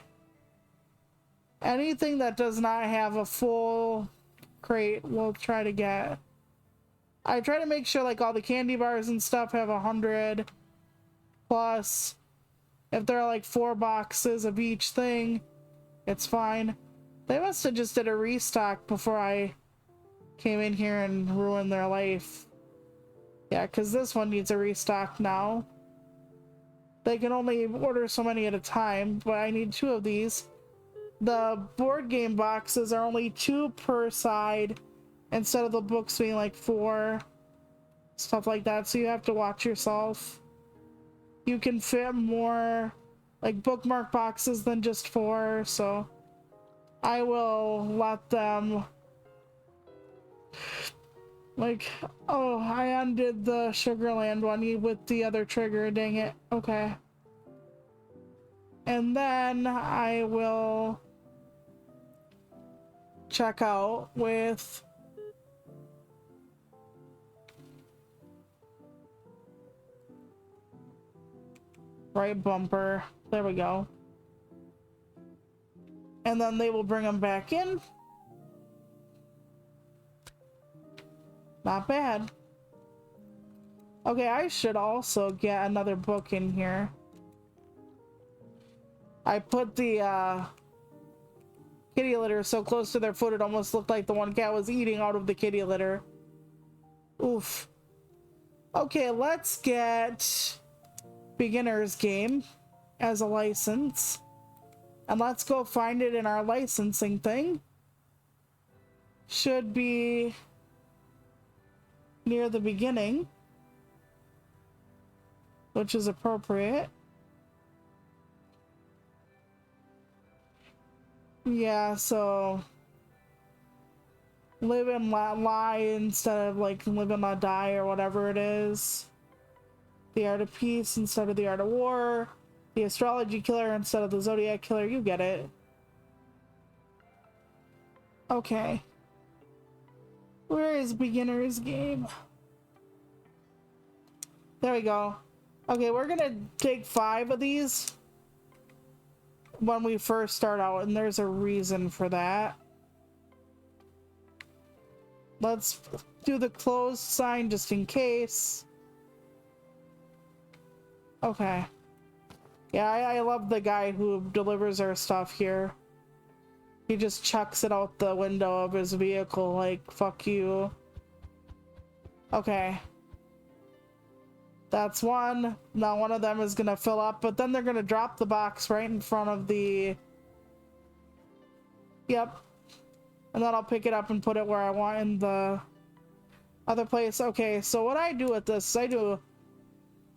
Anything that does not have a full crate, we'll try to get. I try to make sure like all the candy bars and stuff have 100 plus. If there are like 4 boxes of each thing, it's fine. They must have just did a restock before I came in here and ruined their life. Yeah, because this one needs a restock now. They can only order so many at a time, but I need 2 of these. The board game boxes are only 2 per side instead of the books being like 4. Stuff like that, so you have to watch yourself. You can fit more like bookmark boxes than just 4, so I will let them. Like, oh, I undid the Sugarland one with the other trigger, dang it. Okay. And then I will check out with right bumper. There we go. And then they will bring them back in. Not bad. Okay, I should also get another book in here. I put the kitty litter so close to their foot it almost looked like the one cat was eating out of the kitty litter. Oof. Okay, let's get Beginner's Game as a license. And let's go find it in our licensing thing. Should be near the beginning. which is appropriate. Yeah, so live and lie instead of like live and let die or whatever it is. The art of peace instead of the art of war. The astrology killer instead of the zodiac killer. You get it. Okay. Where is beginner's game? There we go. Okay, we're gonna take 5 of these when we first start out, and there's a reason for that. Let's do the closed sign just in case. Okay. Yeah, I love the guy who delivers our stuff here. He just chucks it out the window of his vehicle like, fuck you. Okay. That's one. Now one of them is gonna fill up, but then they're gonna drop the box right in front of the... Yep. And then I'll pick it up and put it where I want in the other place. Okay, so what I do with this is I do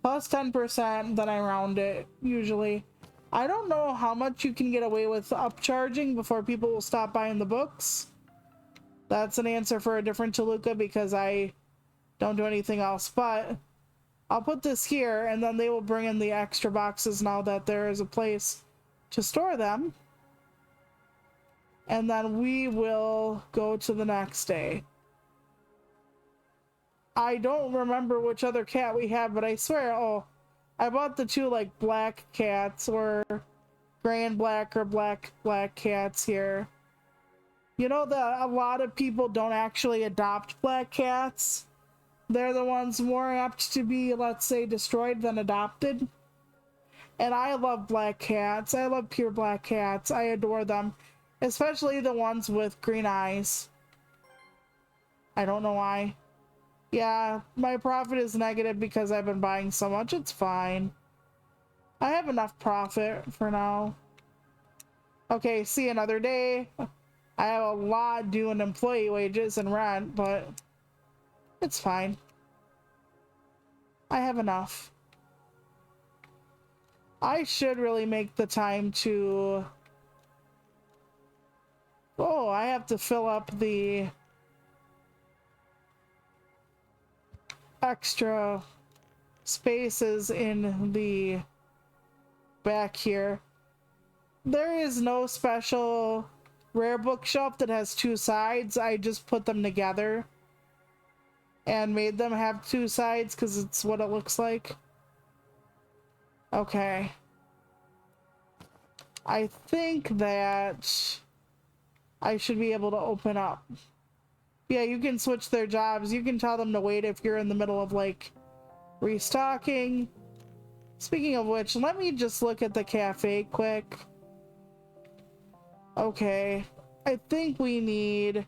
plus 10%, then I round it, usually. I don't know how much you can get away with upcharging before people will stop buying the books. That's an answer for a different Toluca because I don't do anything else, but I'll put this here and then they will bring in the extra boxes now that there is a place to store them. And then we will go to the next day. I don't remember which other cat we have, but I swear, oh, I bought the 2 like black cats or gray and black or black cats here. You know that a lot of people don't actually adopt black cats. They're the ones more apt to be, let's say, destroyed than adopted. And I love black cats. I love pure black cats. I adore them. Especially the ones with green eyes. I don't know why. Yeah, my profit is negative because I've been buying so much. It's fine. I have enough profit for now. Okay, see another day. I have a lot due in employee wages and rent, but it's fine. I have enough. I should really make the time to... Oh, I have to fill up the extra spaces in the back here. There is no special rare bookshelf that has 2 sides. I just put them together and made them have 2 sides because it's what it looks like. Okay. I think that I should be able to open up. Yeah, you can switch their jobs. You can tell them to wait if you're in the middle of like restocking. Speaking of which, let me just look at the cafe quick. Okay, I think we need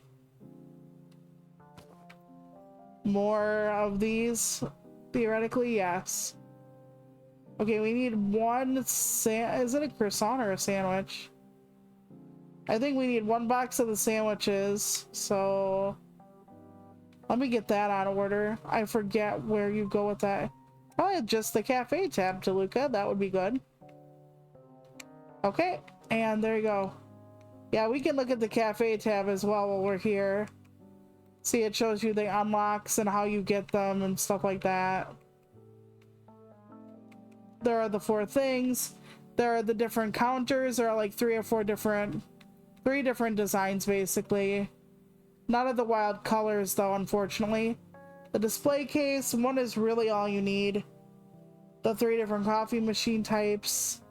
more of these. Theoretically, yes. Okay, we need one is it a croissant or a sandwich? I think we need 1 box of the sandwiches, so let me get that on order. I forget where you go with that. Probably just the cafe tab, Toluca. That would be good. Okay, and there you go. Yeah, we can look at the cafe tab as well while we're here. See, it shows you the unlocks and how you get them and stuff like that. There are the 4 things. There are the different counters. There are like 3 or 4 different... 3 different designs, basically. None of the wild colors, though, unfortunately. The display case, 1 is really all you need. The 3 different coffee machine types.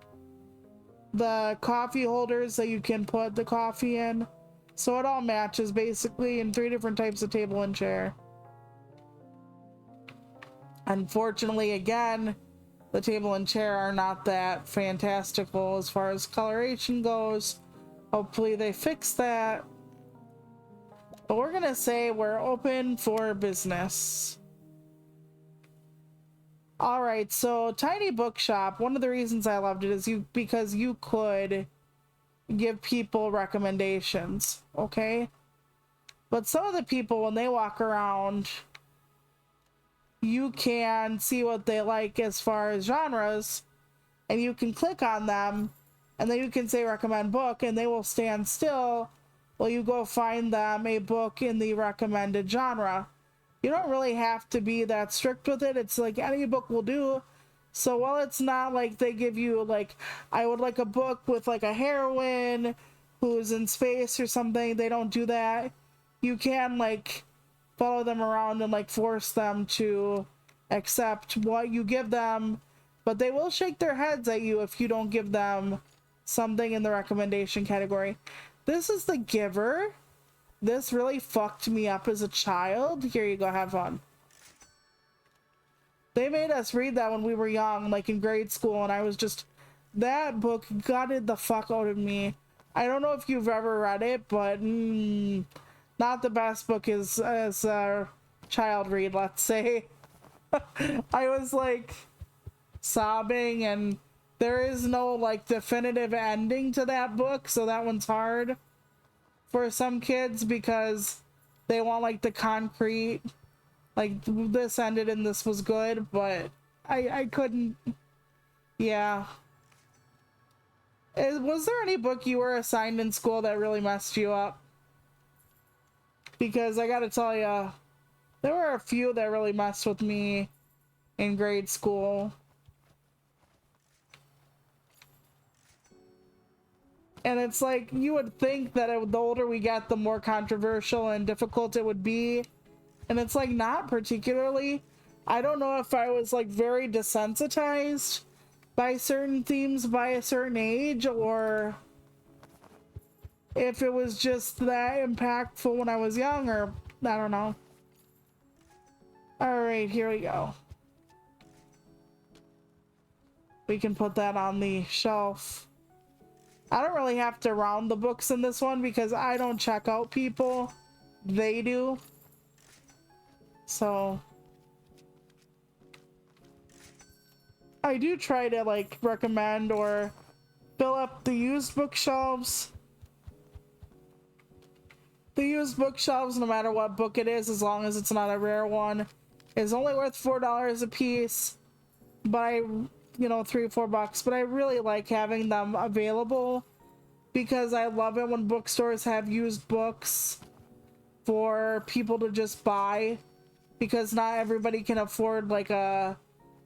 The coffee holders that you can put the coffee in. So it all matches, basically, in 3 different types of table and chair. Unfortunately, again, the table and chair are not that fantastical as far as coloration goes. Hopefully they fix that. But we're gonna say we're open for business. Alright, so Tiny Bookshop, one of the reasons I loved it is because you could give people recommendations, okay? But some of the people, when they walk around, you can see what they like as far as genres, and you can click on them, and then you can say recommend book, and they will stand still while you go find them a book in the recommended genre. You don't really have to be that strict with it. It's like any book will do. So while it's not like they give you like, I would like a book with like a heroine who's in space or something, they don't do that. You can like follow them around and like force them to accept what you give them, but they will shake their heads at you if you don't give them something in the recommendation category. This is The Giver. This really fucked me up as a child. Here you go, have fun. They made us read that when we were young, like in grade school, and I was just, that book gutted the fuck out of me. I don't know if you've ever read it, but not the best book as a child read, let's say. I was like sobbing, and there is no like definitive ending to that book, so that one's hard for some kids because they want like the concrete, like this ended and this was good, but I couldn't. Yeah. Was there any book you were assigned in school that really messed you up? Because I gotta tell you, there were a few that really messed with me in grade school. And it's like, you would think that the older we get, the more controversial and difficult it would be. And it's like, not particularly. I don't know if I was like very desensitized by certain themes by a certain age, or if it was just that impactful when I was young, or I don't know. All right, here we go. We can put that on the shelf. I don't really have to round the books in this one because I don't check out people. They do. So I do try to like recommend or fill up the used bookshelves. The used bookshelves, no matter what book it is, as long as it's not a rare one, is only worth $4 a piece. But you know, $3-4, but I really like having them available because I love it when bookstores have used books for people to just buy, because not everybody can afford like a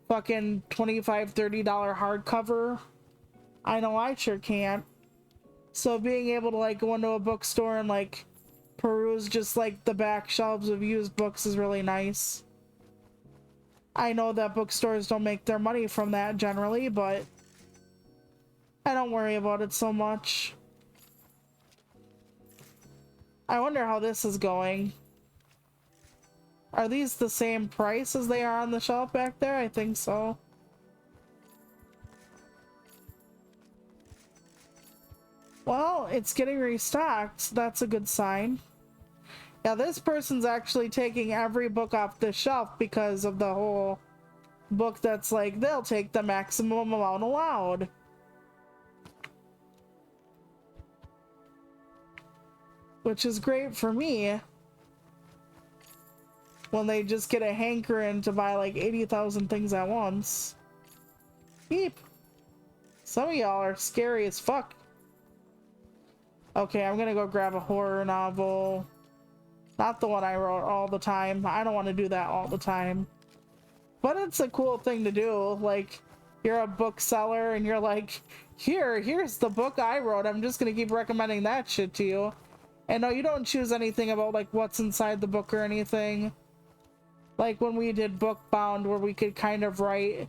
fucking $25-30 hardcover. I know I sure can't. So being able to like go into a bookstore and like peruse just like the back shelves of used books is really nice. I know that bookstores don't make their money from that generally, but I don't worry about it so much. I wonder how this is going. Are these the same price as they are on the shelf back there? I think so. Well, it's getting restocked. That's a good sign. Yeah, this person's actually taking every book off the shelf because of the whole book that's like, they'll take the maximum amount allowed. Which is great for me when they just get a hankering to buy like 80,000 things at once. Beep. Some of y'all are scary as fuck. Okay, I'm gonna go grab a horror novel. Not the one I wrote all the time. I don't want to do that all the time. But it's a cool thing to do. Like, you're a bookseller and you're like, here's the book I wrote. I'm just gonna keep recommending that shit to you. And no, you don't choose anything about like what's inside the book or anything. Like when we did Bookbound, where we could kind of write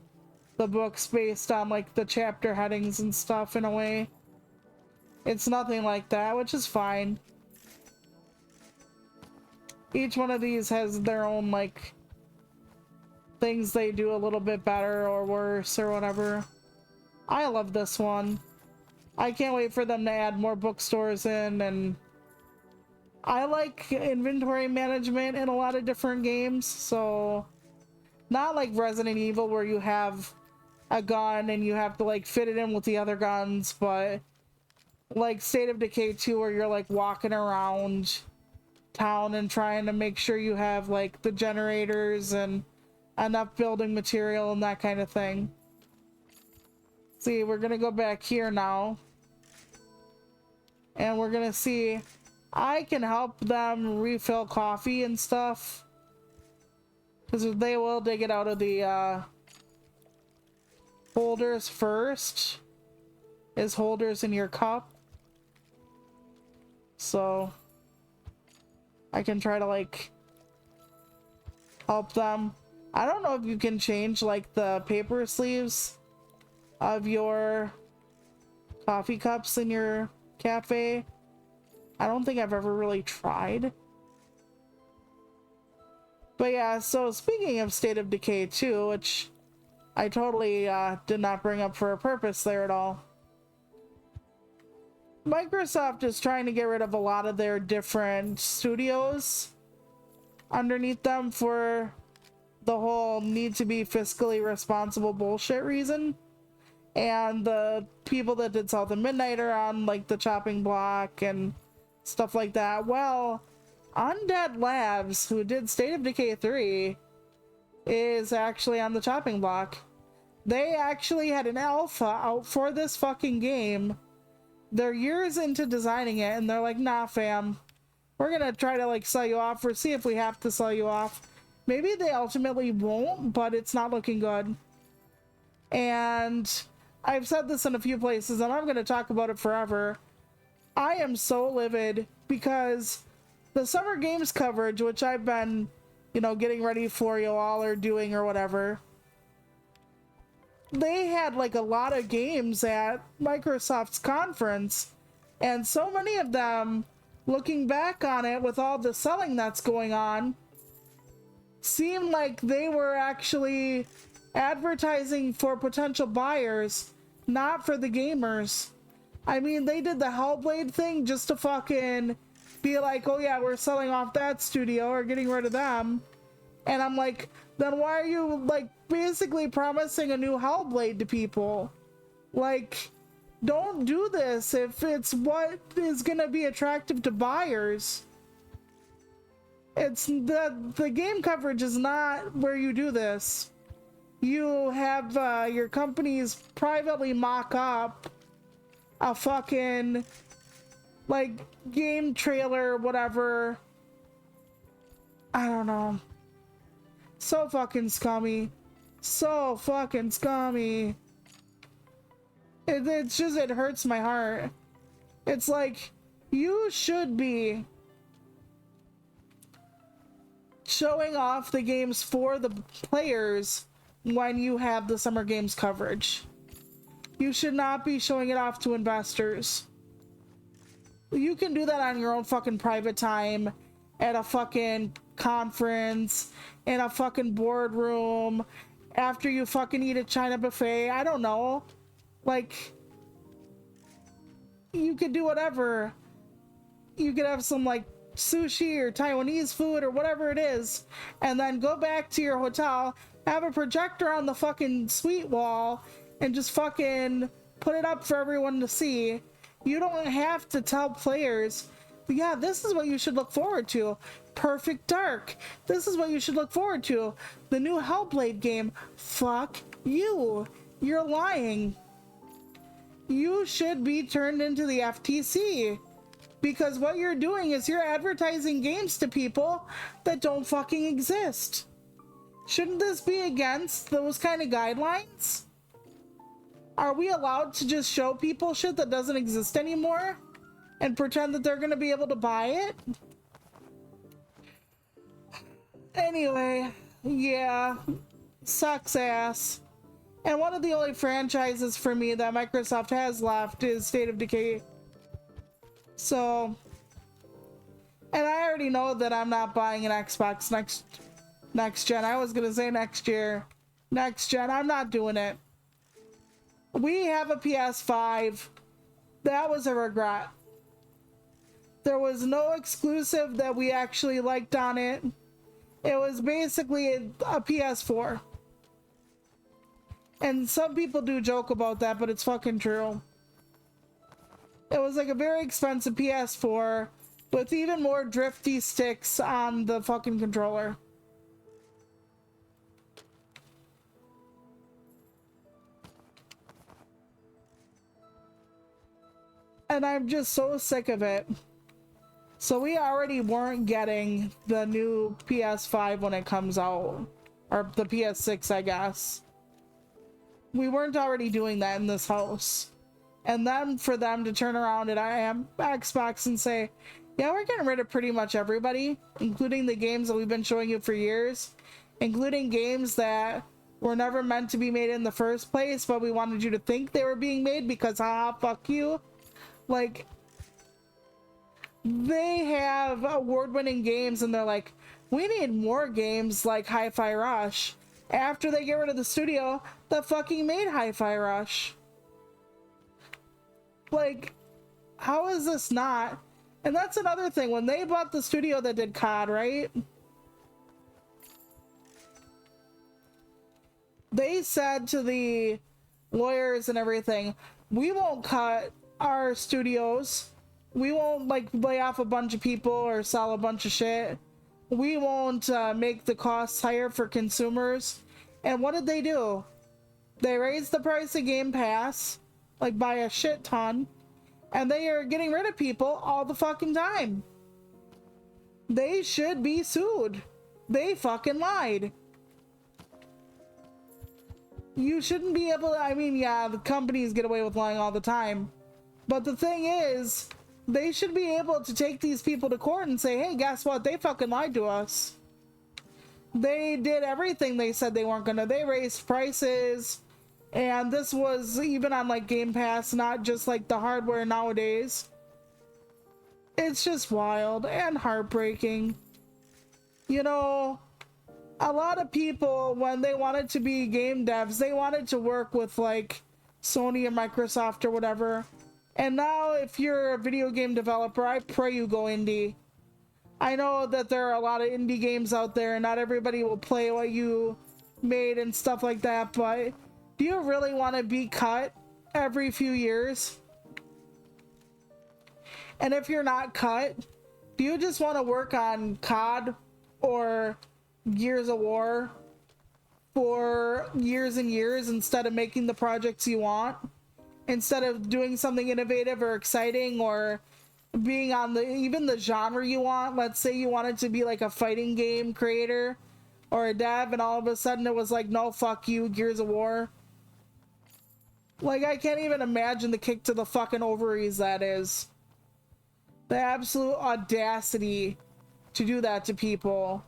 the books based on like the chapter headings and stuff in a way. It's nothing like that, which is fine. Each one of these has their own like things they do a little bit better or worse or whatever. I love this one. I can't wait for them to add more bookstores in, and I like inventory management in a lot of different games, so not like Resident Evil where you have a gun and you have to like fit it in with the other guns, but like State of Decay 2 where you're like walking around town and trying to make sure you have like the generators and enough building material and that kind of thing. See, we're gonna go back here now. And we're gonna see, I can help them refill coffee and stuff. Because they will dig it out of the holders first. Is holders in your cup. So I can try to like help them. I don't know if you can change like the paper sleeves of your coffee cups in your cafe. I don't think I've ever really tried. But yeah, so speaking of State of Decay 2, which I totally did not bring up for a purpose there at all. Microsoft is trying to get rid of a lot of their different studios underneath them for the whole need to be fiscally responsible bullshit reason. And the people that did South of Midnight are on like the chopping block and stuff like that. Well, Undead Labs, who did State of Decay 3, is actually on the chopping block. They actually had an alpha out for this fucking game. They're years into designing it, and they're like, nah, fam. We're gonna try to, like, sell you off or see if we have to sell you off. Maybe they ultimately won't, but it's not looking good. And I've said this in a few places, and I'm gonna talk about it forever. I am so livid because the Summer Games coverage, which I've been, you know, getting ready for you all or doing or whatever, they had like a lot of games at Microsoft's conference, and so many of them, looking back on it with all the selling that's going on, seemed like they were actually advertising for potential buyers, not for the gamers. I mean, they did the Hellblade thing just to fucking be like, oh yeah, we're selling off that studio or getting rid of them. And I'm like, then why are you like basically promising a new Hellblade to people? Like, don't do this if it's what is gonna be attractive to buyers. It's the game coverage is not where you do this. You have your companies privately mock up a fucking like game trailer, whatever. I don't know. So fucking scummy. So fucking scummy. It's just, it hurts my heart. It's like, you should be showing off the games for the players when you have the Summer Games coverage. You should not be showing it off to investors. You can do that on your own fucking private time at a fucking conference, in a fucking boardroom, after you fucking eat a China buffet. I don't know. Like, you could do whatever. You could have some like sushi or Taiwanese food or whatever it is, and then go back to your hotel, have a projector on the fucking suite wall, and just fucking put it up for everyone to see. You don't have to tell players, yeah, this is what you should look forward to. Perfect Dark. This is what you should look forward to. The new Hellblade game. Fuck you. You're lying. You should be turned into the FTC. Because what you're doing is you're advertising games to people that don't fucking exist. Shouldn't this be against those kind of guidelines? Are we allowed to just show people shit that doesn't exist anymore and pretend that they're gonna be able to buy it? Anyway, yeah, sucks ass. And one of the only franchises for me that Microsoft has left is State of Decay. So, and I already know that I'm not buying an Xbox next gen. I was gonna say next year. Next gen, I'm not doing it. We have a PS5. That was a regret. There was no exclusive that we actually liked on it. It was basically a PS4. And some people do joke about that, but it's fucking true. It was like a very expensive PS4 with even more drifty sticks on the fucking controller. And I'm just so sick of it. So we already weren't getting the new PS5 when it comes out. Or the PS6, I guess. We weren't already doing that in this house. And then for them to turn around at Xbox and say, yeah, we're getting rid of pretty much everybody, including the games that we've been showing you for years, including games that were never meant to be made in the first place, but we wanted you to think they were being made because, fuck you. Like, they have award-winning games and they're like, we need more games like Hi-Fi Rush. After they get rid of the studio that fucking made Hi-Fi Rush. Like, how is this not? And that's another thing. When they bought the studio that did COD, right? They said to the lawyers and everything, we won't cut our studios. We won't, like, lay off a bunch of people or sell a bunch of shit. We won't make the costs higher for consumers. And what did they do? They raised the price of Game Pass, like, by a shit ton. And they are getting rid of people all the fucking time. They should be sued. They fucking lied. You shouldn't be able to, I mean, yeah, the companies get away with lying all the time. But the thing is, they should be able to take these people to court and say, hey, guess what? They fucking lied to us. They did everything they said they weren't gonna. They raised prices. And this was even on, like, Game Pass, not just, like, the hardware nowadays. It's just wild and heartbreaking. You know, a lot of people, when they wanted to be game devs, they wanted to work with, like, Sony or Microsoft or whatever. And now, if you're a video game developer, I pray you go indie. I know that there are a lot of indie games out there, and not everybody will play what you made and stuff like that, but do you really want to be cut every few years? And if you're not cut, do you just want to work on COD or Gears of War for years and years instead of making the projects you want? Instead of doing something innovative or exciting or being on even the genre you want? Let's say you wanted to be like a fighting game creator or a dev, and all of a sudden it was like, no, fuck you, Gears of War. Like, I can't even imagine the kick to the fucking ovaries that is. The absolute audacity to do that to people.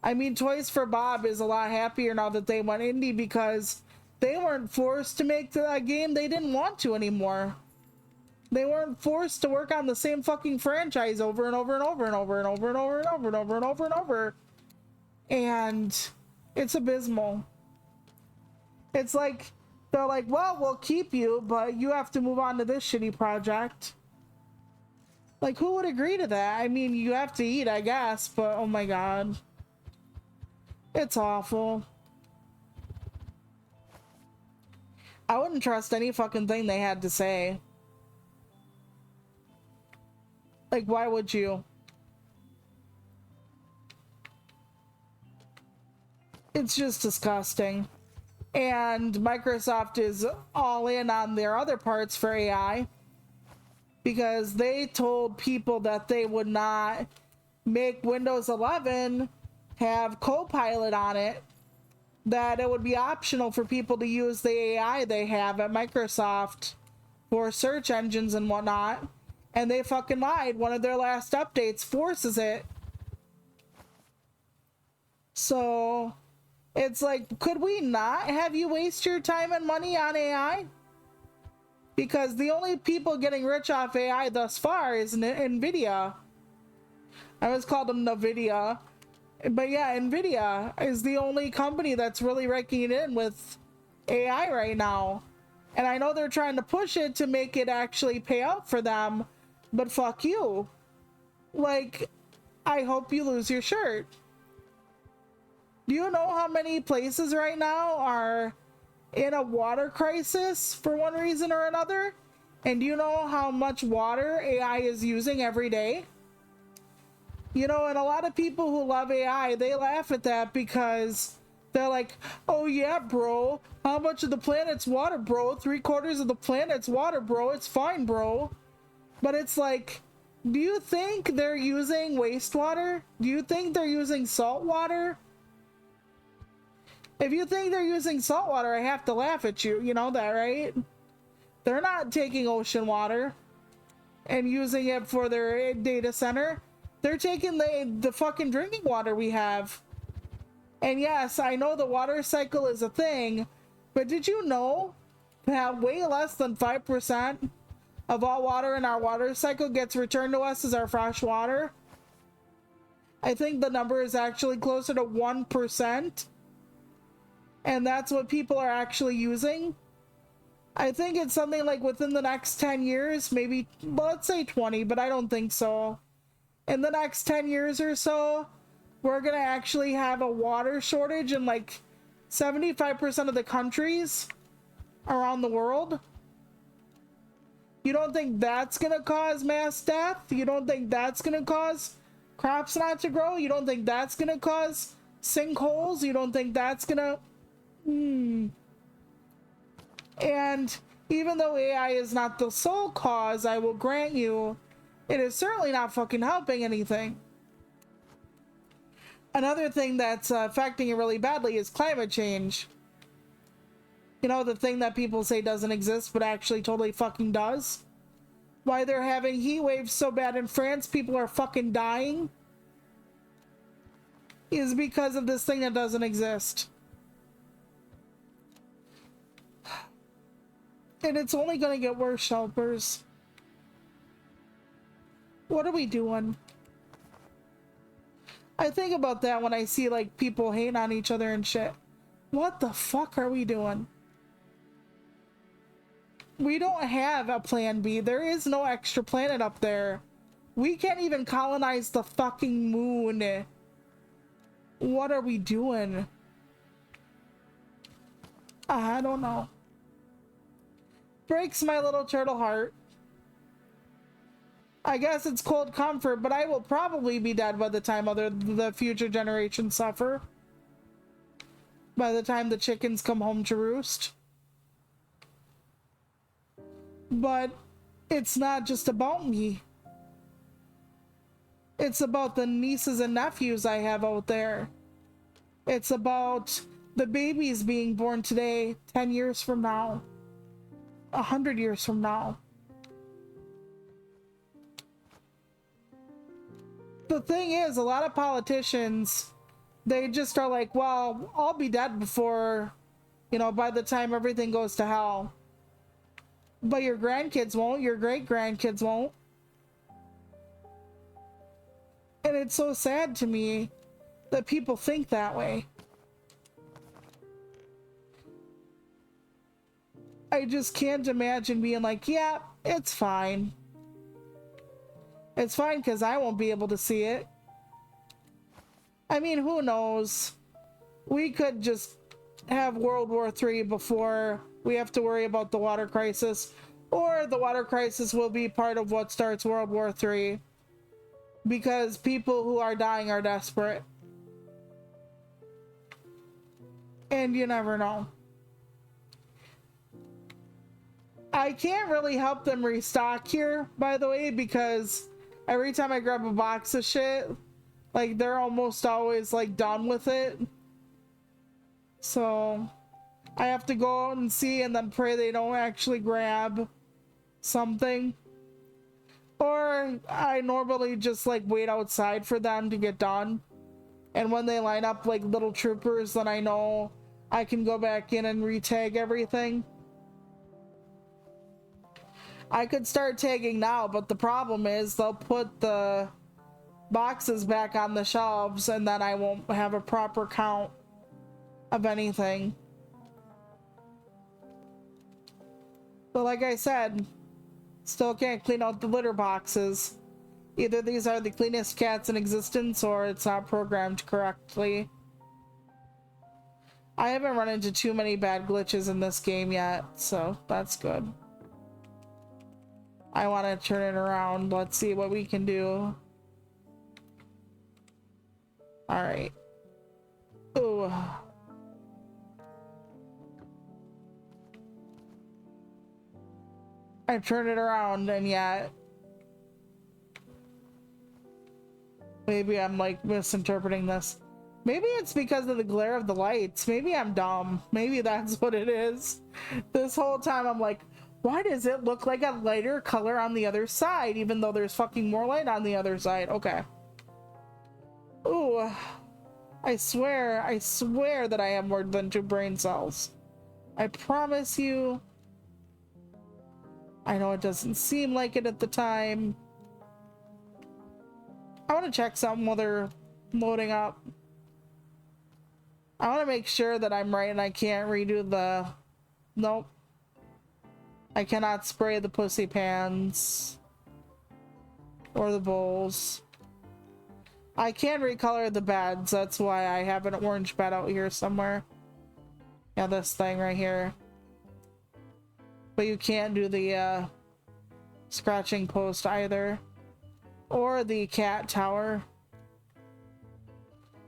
I mean, Toys for Bob is a lot happier now that they went indie because they weren't forced to make that game they didn't want to anymore. They weren't forced to work on the same fucking franchise over and over and over and over and over and over and over and over and over and over. And it's abysmal. It's like, they're like, well, we'll keep you, but you have to move on to this shitty project. Like, who would agree to that? I mean, you have to eat, I guess, but oh my god. It's awful. I wouldn't trust any fucking thing they had to say. Like, why would you? It's just disgusting. And Microsoft is all in on their other parts for AI because they told people that they would not make Windows 11 have Copilot on it, that it would be optional for people to use the AI they have at Microsoft for search engines and whatnot. And they fucking lied. One of their last updates forces it. So it's like, could we not have you waste your time and money on AI? Because the only people getting rich off AI thus far is NVIDIA. I always called them NVIDIA. But yeah, NVIDIA is the only company that's really raking it in with AI right now. And I know they're trying to push it to make it actually pay out for them, but fuck you. Like, I hope you lose your shirt. Do you know how many places right now are in a water crisis for one reason or another? And do you know how much water AI is using every day? You know, and a lot of people who love AI, they laugh at that because they're like, oh yeah, bro, how much of the planet's water, bro? 3/4 of the planet's water, bro. It's fine, bro. But it's like, do you think they're using wastewater? Do you think they're using salt water? If you think they're using salt water, I have to laugh at you. You know that, right? They're not taking ocean water and using it for their data center. They're taking the fucking drinking water we have. And yes, I know the water cycle is a thing, but did you know that way less than 5% of all water in our water cycle gets returned to us as our fresh water? I think the number is actually closer to 1%. And that's what people are actually using. I think it's something like within the next 10 years, maybe, let's say 20, but I don't think so. In the next 10 years or so, we're going to actually have a water shortage in like 75% of the countries around the world. You don't think that's going to cause mass death? You don't think that's going to cause crops not to grow? You don't think that's going to cause sinkholes? You don't think that's going to... And even though AI is not the sole cause, I will grant you, it is certainly not fucking helping anything. Another thing that's affecting it really badly is climate change. You know, the thing that people say doesn't exist, but actually totally fucking does. Why they're having heat waves so bad in France, people are fucking dying, is because of this thing that doesn't exist. And it's only gonna get worse, shelpers. What are we doing? I think about that when I see like people hating on each other and shit. What the fuck are we doing? We don't have a plan B. There is no extra planet up there. We can't even colonize the fucking moon. What are we doing? I don't know. Breaks my little turtle heart. I guess it's cold comfort, but I will probably be dead by the time the future generations suffer. By the time the chickens come home to roost. But it's not just about me. It's about the nieces and nephews I have out there. It's about the babies being born today, 10 years from now, 100 years from now. The thing is, a lot of politicians, they just are like, well, I'll be dead before, you know, by the time everything goes to hell. But your grandkids won't, your great-grandkids won't. And it's so sad to me that people think that way. I just can't imagine being like, yeah, it's fine. It's fine because I won't be able to see it. I mean, who knows? We could just have World War III before we have to worry about the water crisis. Or the water crisis will be part of what starts World War III. Because people who are dying are desperate. And you never know. I can't really help them restock here, by the way, because every time I grab a box of shit, like, they're almost always, like, done with it. So I have to go out and see and then pray they don't actually grab something. Or I normally just, like, wait outside for them to get done. And when they line up like little troopers, then I know I can go back in and retag everything. I could start tagging now, but the problem is they'll put the boxes back on the shelves and then I won't have a proper count of anything. But like I said, still can't clean out the litter boxes. Either these are the cleanest cats in existence or it's not programmed correctly. I haven't run into too many bad glitches in this game yet, so that's good. I want to turn it around. Let's see what we can do. Alright. Ooh. I turned it around and yet Maybe I'm like misinterpreting this. Maybe it's because of the glare of the lights. Maybe I'm dumb. Maybe that's what it is. This whole time I'm like, why does it look like a lighter color on the other side, even though there's fucking more light on the other side? Okay. Ooh, I swear that I have more than 2 brain cells. I promise you. I know it doesn't seem like it at the time. I want to check something while they're loading up. I want to make sure that I'm right and I can't redo the... Nope. I cannot spray the pussy pans. Or the bowls. I can recolor the beds. That's why I have an orange bed out here somewhere. Yeah, this thing right here. But you can't do the scratching post either. Or the cat tower.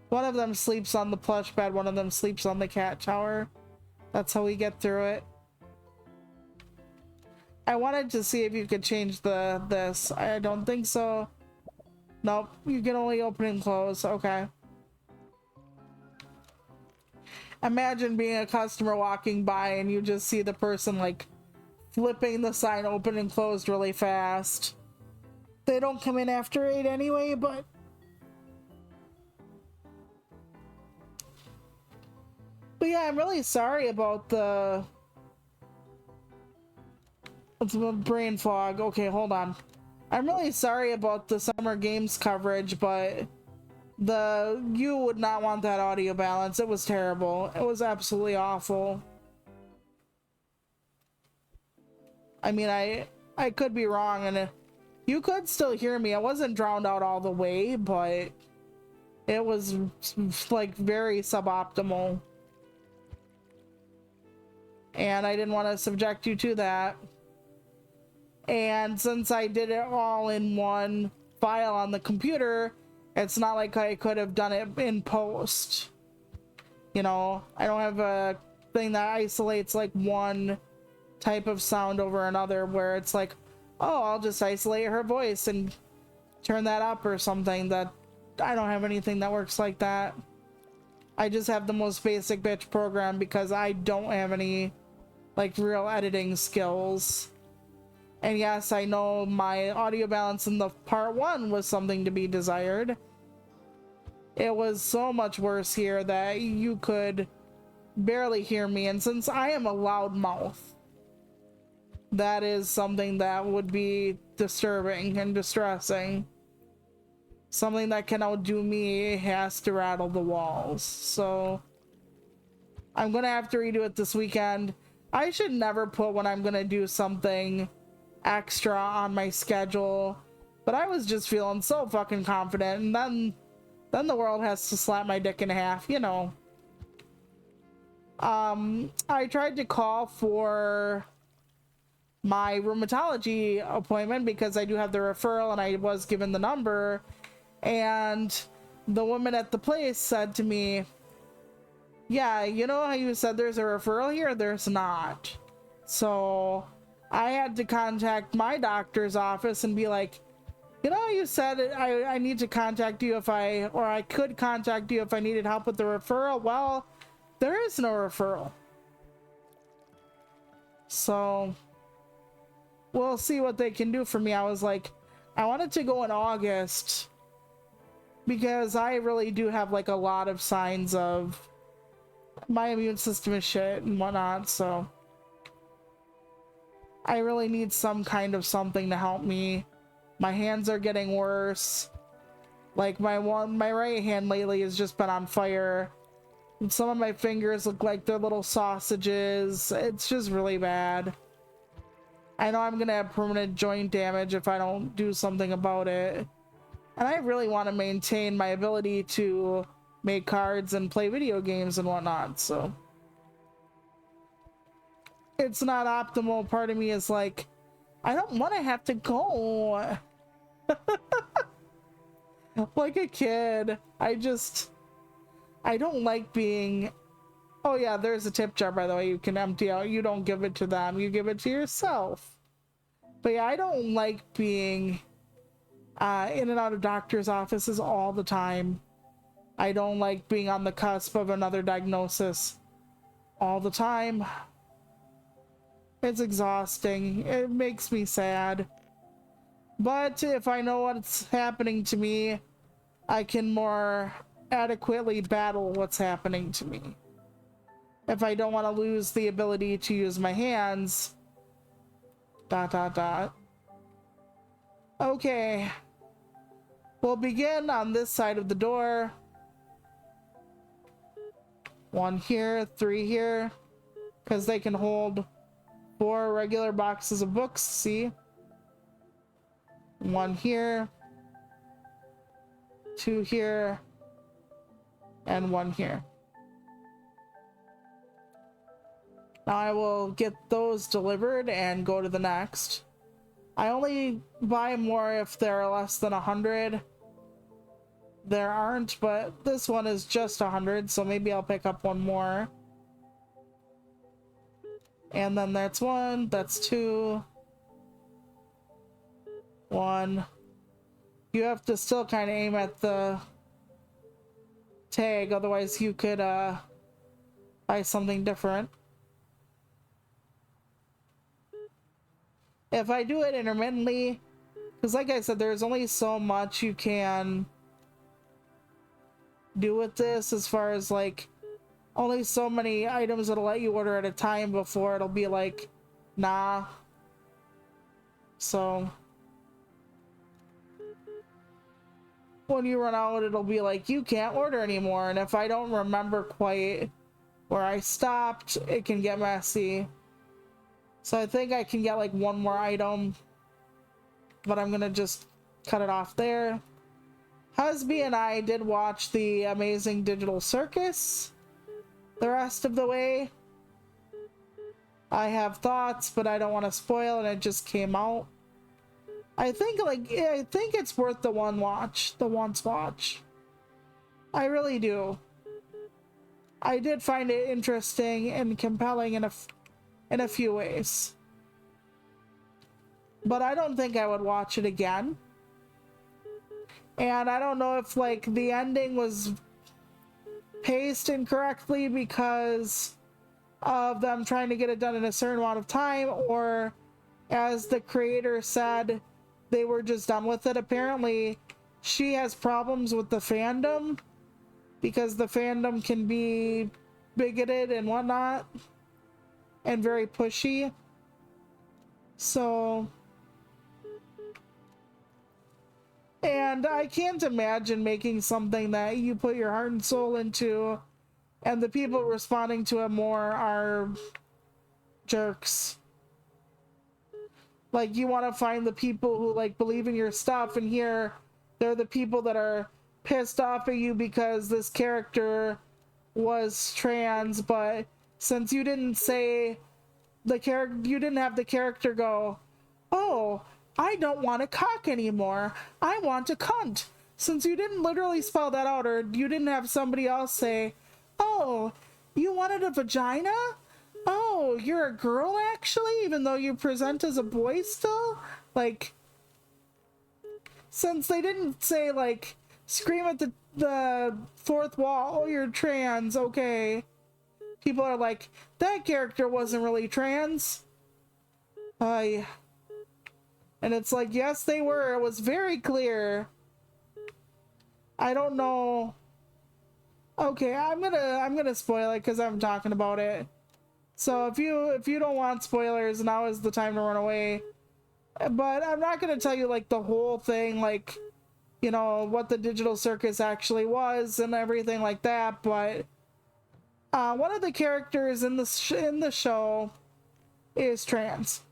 One of them sleeps on the plush bed, one of them sleeps on the cat tower. That's how we get through it. I wanted to see if you could change this. I don't think so. Nope, you can only open and close. Okay. Imagine being a customer walking by and you just see the person like flipping the sign open and closed really fast. They don't come in after 8 anyway, but yeah, I'm really sorry about the... It's a brain fog. Okay, hold on. I'm really sorry about the Summer Games coverage, but you would not want that audio balance. It was terrible. It was absolutely awful. I mean, I could be wrong, and you could still hear me. I wasn't drowned out all the way, but it was like very suboptimal. And I didn't want to subject you to that. And since I did it all in one file on the computer, it's not like I could have done it in post. You know, I don't have a thing that isolates like one type of sound over another where it's like, oh, I'll just isolate her voice and turn that up or something. That I don't have anything that works like that. I just have the most basic bitch program because I don't have any like real editing skills. And yes, I know my audio balance in the part 1 was something to be desired. It was so much worse here that you could barely hear me, and since I am a loud mouth, that is something that would be disturbing and distressing. Something that can outdo me has to rattle the walls. So I'm gonna have to redo it this weekend. I should never put when I'm gonna do something extra on my schedule, but I was just feeling so fucking confident, and then the world has to slap my dick in half, you know. I tried to call for my rheumatology appointment because I do have the referral and I was given the number, and the woman at the place said to me, yeah, you know how you said there's a referral here? There's not. So I had to contact my doctor's office and be like, you know, you said I need to contact you or I could contact you if I needed help with the referral. Well, there is no referral. So we'll see what they can do for me. I was like, I wanted to go in August because I really do have like a lot of signs of my immune system is shit and whatnot. So I really need some kind of something to help me. My hands are getting worse. Like my right hand lately has just been on fire. And some of my fingers look like they're little sausages. It's just really bad. I know I'm gonna have permanent joint damage if I don't do something about it. And I really want to maintain my ability to make cards and play video games and whatnot, so it's not optimal. Part of me is like, I don't want to have to go. Like a kid. I don't like being... Oh yeah, there's a tip jar, by the way, you can empty out. You don't give it to them, you give it to yourself. But yeah, I don't like being in and out of doctor's offices all the time. I don't like being on the cusp of another diagnosis all the time. It's exhausting. It makes me sad. But if I know what's happening to me, I can more adequately battle what's happening to me. If I don't want to lose the ability to use my hands. ... Okay. We'll begin on this side of the door. 1 here, 3 here. Because they can hold 4 regular boxes of books, see? 1 here. 2 here. And 1 here. Now I will get those delivered and go to the next. I only buy more if they're less than 100. There aren't, but this one is just 100, so maybe I'll pick up 1 more. And then that's 1, that's 2. 1. You have to still kind of aim at the tag, otherwise you could buy something different. If I do it intermittently, because like I said, there's only so much you can do with this, as far as like only so many items it'll let you order at a time before it'll be like, nah. So when you run out, it'll be like, you can't order anymore. And if I don't remember quite where I stopped, it can get messy. So I think I can get like 1 more item, but I'm gonna just cut it off there. Husby and I did watch the Amazing Digital Circus the rest of the way. I have thoughts, but I don't want to spoil, and it just came out. I think it's worth the once watch. I really do. I did find it interesting and compelling in a few ways. But I don't think I would watch it again. And I don't know if like the ending was paced incorrectly because of them trying to get it done in a certain amount of time, or as the creator said, they were just done with it. Apparently she has problems with the fandom because the fandom can be bigoted and whatnot and very pushy. So, and I can't imagine making something that you put your heart and soul into and the people responding to it more are jerks. Like, you want to find the people who like believe in your stuff, and here they're the people that are pissed off at you because this character was trans, but since you didn't say the character, you didn't have the character go, oh, I don't want a cock anymore, I want a cunt. Since you didn't literally spell that out, or you didn't have somebody else say, oh, you wanted a vagina? Oh, you're a girl actually, even though you present as a boy still? Like, since they didn't say, like, scream at the fourth wall, oh, you're trans, okay. People are like, that character wasn't really trans. And it's like, yes, they were. It was very clear. I don't know. Okay, I'm gonna spoil it because I'm talking about it. So if you don't want spoilers, now is the time to run away. But I'm not gonna tell you like the whole thing, like, you know, what the digital circus actually was and everything like that. But one of the characters in the show is trans.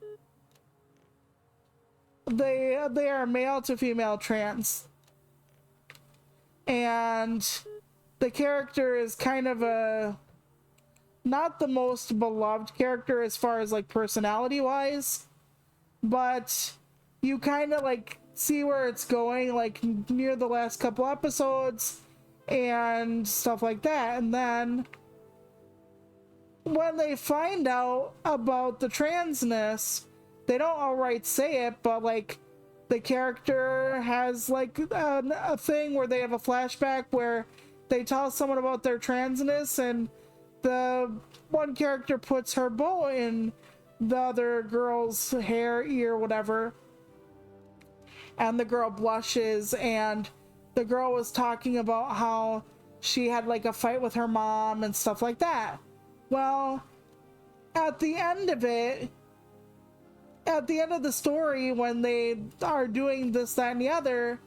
They are male to female trans, and the character is kind of a not the most beloved character as far as like personality wise, but you kind of like see where it's going like near the last couple episodes and stuff like that. And then when they find out about the transness, they don't outright say it, but like the character has like a thing where they have a flashback where they tell someone about their transness, and the one character puts her bow in the other girl's hair, ear, whatever, and the girl blushes, and the girl was talking about how she had like a fight with her mom and stuff like that. Well, at the end of it, at the end of the story, when they are doing this, that, and the other,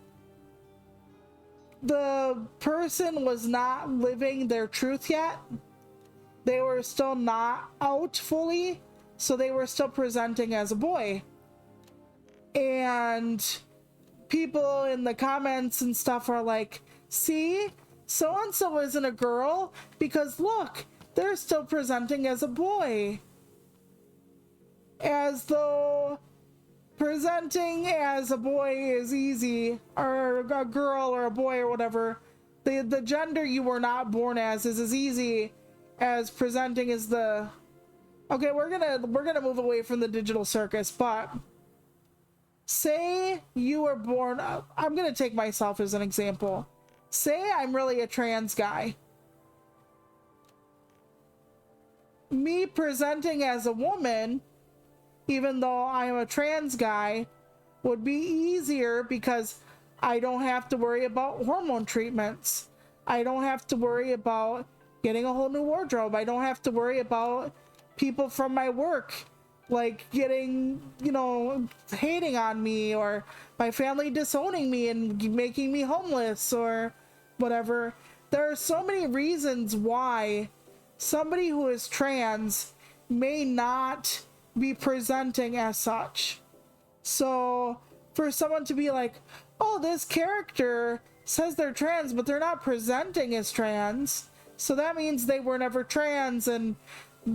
the person was not living their truth yet. They were still not out fully, so they were still presenting as a boy. And people in the comments and stuff are like, see, so-and-so isn't a girl because look, they're still presenting as a boy. As though presenting as a boy is easy, or a girl or a boy or whatever. The gender you were not born as is as easy as presenting as the... Okay, we're gonna move away from the digital circus, but say you were born... I'm gonna take myself as an example. Say I'm really a trans guy. Me presenting as a woman, even though I am a trans guy, would be easier because I don't have to worry about hormone treatments. I don't have to worry about getting a whole new wardrobe. I don't have to worry about people from my work like getting, you know, hating on me, or my family disowning me and making me homeless or whatever. There are so many reasons why somebody who is trans may not be presenting as such. So for someone to be like, oh, this character says they're trans but they're not presenting as trans, so that means they were never trans, and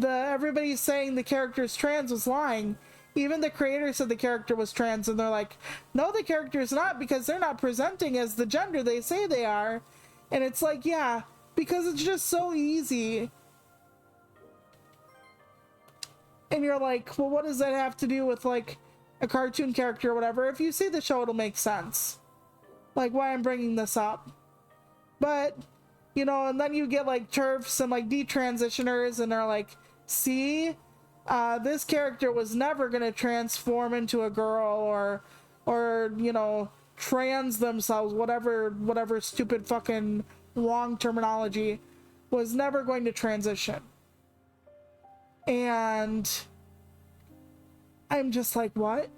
everybody saying the character's trans was lying. Even the creator said the character was trans, and they're like, no, the character's not, because they're not presenting as the gender they say they are. And it's like, yeah, because it's just so easy. And you're like, well, what does that have to do with like a cartoon character or whatever? If you see the show, it'll make sense, like why I'm bringing this up. But you know, and then you get like TERFs and like detransitioners, and they're like, see, this character was never gonna transform into a girl, or you know, trans themselves, whatever stupid fucking wrong terminology, was never going to transition. And I'm just like, what?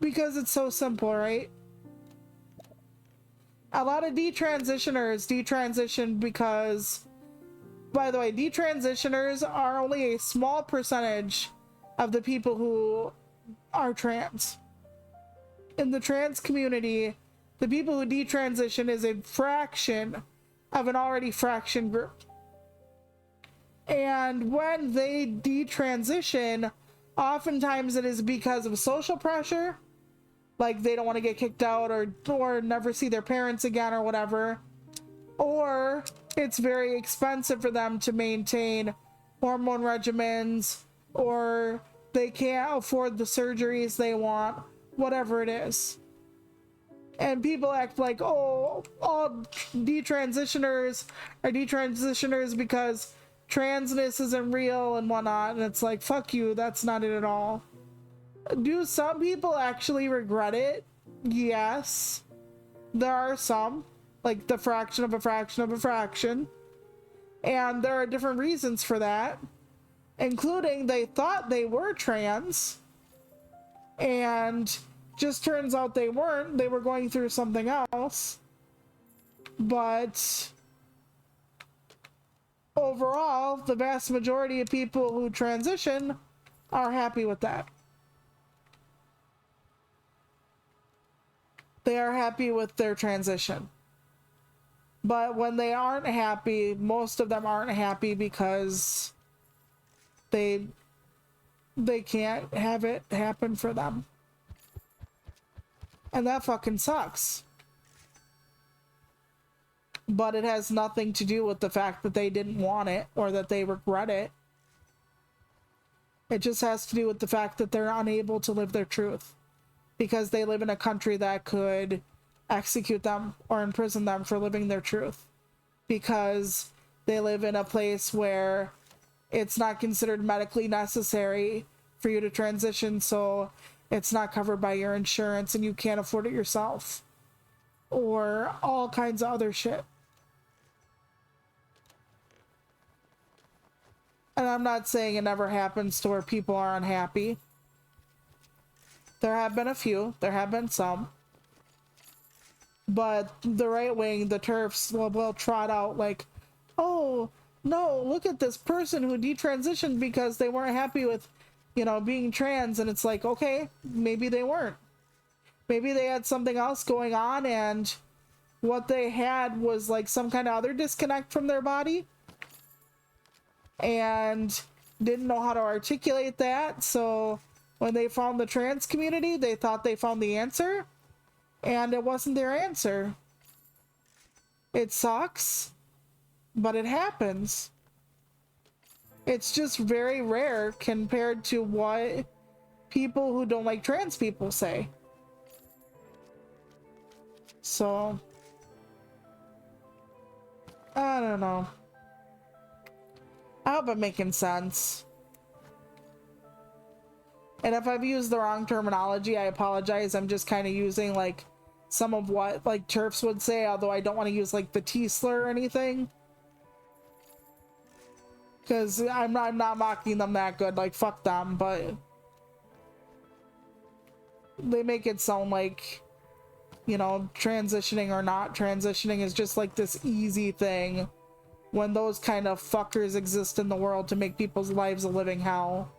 Because it's so simple, right? A lot of detransitioners detransition because, by the way, detransitioners are only a small percentage of the people who are trans. In the trans community, the people who detransition is a fraction of an already fractioned group. And when they detransition, oftentimes it is because of social pressure. Like they don't want to get kicked out, or never see their parents again or whatever. Or it's very expensive for them to maintain hormone regimens, or they can't afford the surgeries they want, whatever it is. And people act like, oh, all detransitioners are detransitioners because transness isn't real and whatnot. And it's like, fuck you, that's not it at all. Do some people actually regret it? Yes. There are some, like the fraction of a fraction of a fraction. And there are different reasons for that, including they thought they were trans, and just turns out they weren't. They were going through something else. But overall, the vast majority of people who transition are happy with that. They are happy with their transition. But when they aren't happy, most of them aren't happy because they can't have it happen for them. And that fucking sucks. But it has nothing to do with the fact that they didn't want it or that they regret it. It just has to do with the fact that they're unable to live their truth. because they live in a country that could execute them or imprison them for living their truth, because they live in a place where it's not considered medically necessary for you to transition, so it's not covered by your insurance and you can't afford it yourself, or all kinds of other shit. And I'm not saying it never happens to where people are unhappy. There have been a few, there have been some. But the right wing, the TERFs, will trot out like, oh, no, look at this person who detransitioned because they weren't happy with, you know, being trans. And it's like, okay, maybe they weren't. Maybe they had something else going on, and what they had was like some kind of other disconnect from their body and didn't know how to articulate that. So when they found the trans community, they thought they found the answer, and it wasn't their answer. It sucks, but it happens. It's just very rare compared to what people who don't like trans people say. So, I don't know. I hope I'm making sense. And if I've used the wrong terminology, I apologize. I'm just kind of using like some of what like TERFs would say, although I don't want to use like the T slur or anything. Because I'm not mocking them that good, like fuck them, but they make it sound like, you know, transitioning or not transitioning is just like this easy thing, when those kind of fuckers exist in the world to make people's lives a living hell.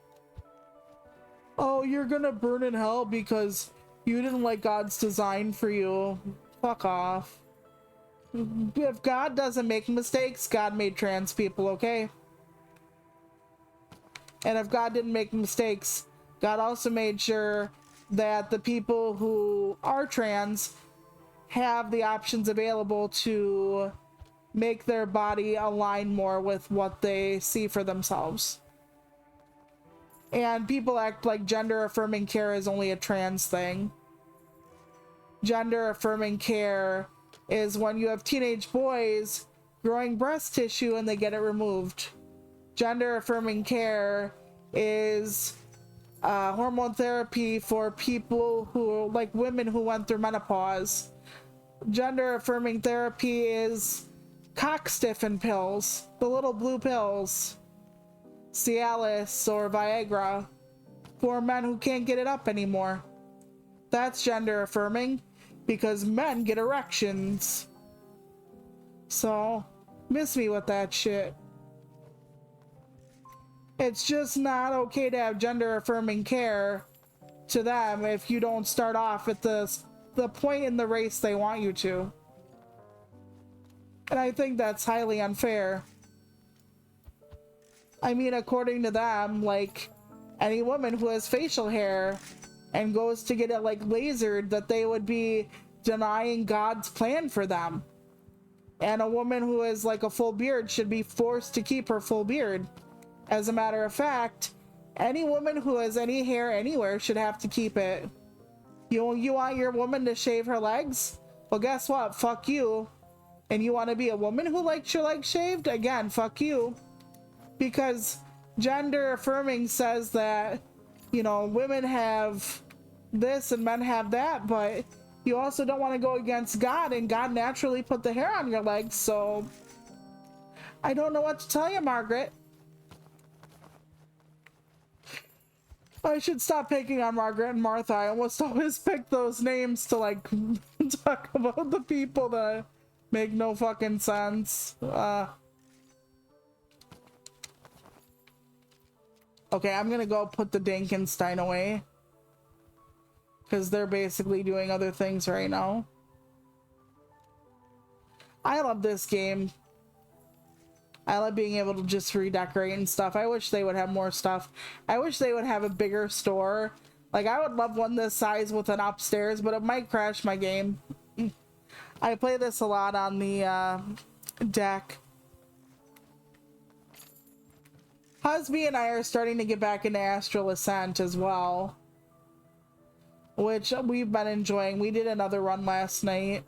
Oh, you're gonna burn in hell because you didn't like God's design for you. Fuck off. If God doesn't make mistakes, God made trans people, okay? And if God didn't make mistakes, God also made sure that the people who are trans have the options available to make their body align more with what they see for themselves. And people act like gender affirming care is only a trans thing. Gender affirming care is when you have teenage boys growing breast tissue and they get it removed. Gender affirming care is hormone therapy for people who, like women who went through menopause. Gender affirming therapy is cock stiffen pills, the little blue pills, Cialis or Viagra, for men who can't get it up anymore. That's gender affirming, because men get erections. So, miss me with that shit. It's just not okay to have gender affirming care to them if you don't start off at the point in the race they want you to. And I think that's highly unfair. I mean, according to them, like, any woman who has facial hair and goes to get it like lasered, that they would be denying God's plan for them. And a woman who has like a full beard should be forced to keep her full beard. As a matter of fact, any woman who has any hair anywhere should have to keep it. You want your woman to shave her legs? Well, guess what? Fuck you. And you want to be a woman who likes your legs shaved? Again, fuck you. Because gender affirming says that, you know, women have this and men have that, but you also don't want to go against God, and God naturally put the hair on your legs, so I don't know what to tell you, Margaret. I should stop picking on Margaret and Martha. I almost always pick those names to like talk about the people that make no fucking sense. Okay, I'm gonna go put the Dankenstein away, because they're basically doing other things right now. I love this game. I love being able to just redecorate and stuff. I wish they would have more stuff. I wish they would have a bigger store. Like, I would love one this size with an upstairs, but it might crash my game. I play this a lot on the deck. Husby and I are starting to get back into Astral Ascent as well, which we've been enjoying. We did another run last night.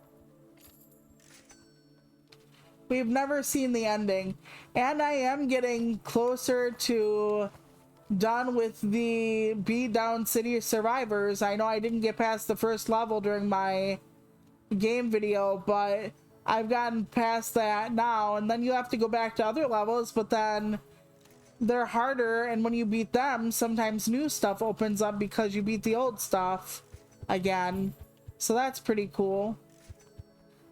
We've never seen the ending, and I am getting closer to done with the Beat Down City Survivors. I know I didn't get past the first level during my game video, but I've gotten past that now, and then you have to go back to other levels, but then they're harder, and when you beat them, sometimes new stuff opens up because you beat the old stuff again. So that's pretty cool.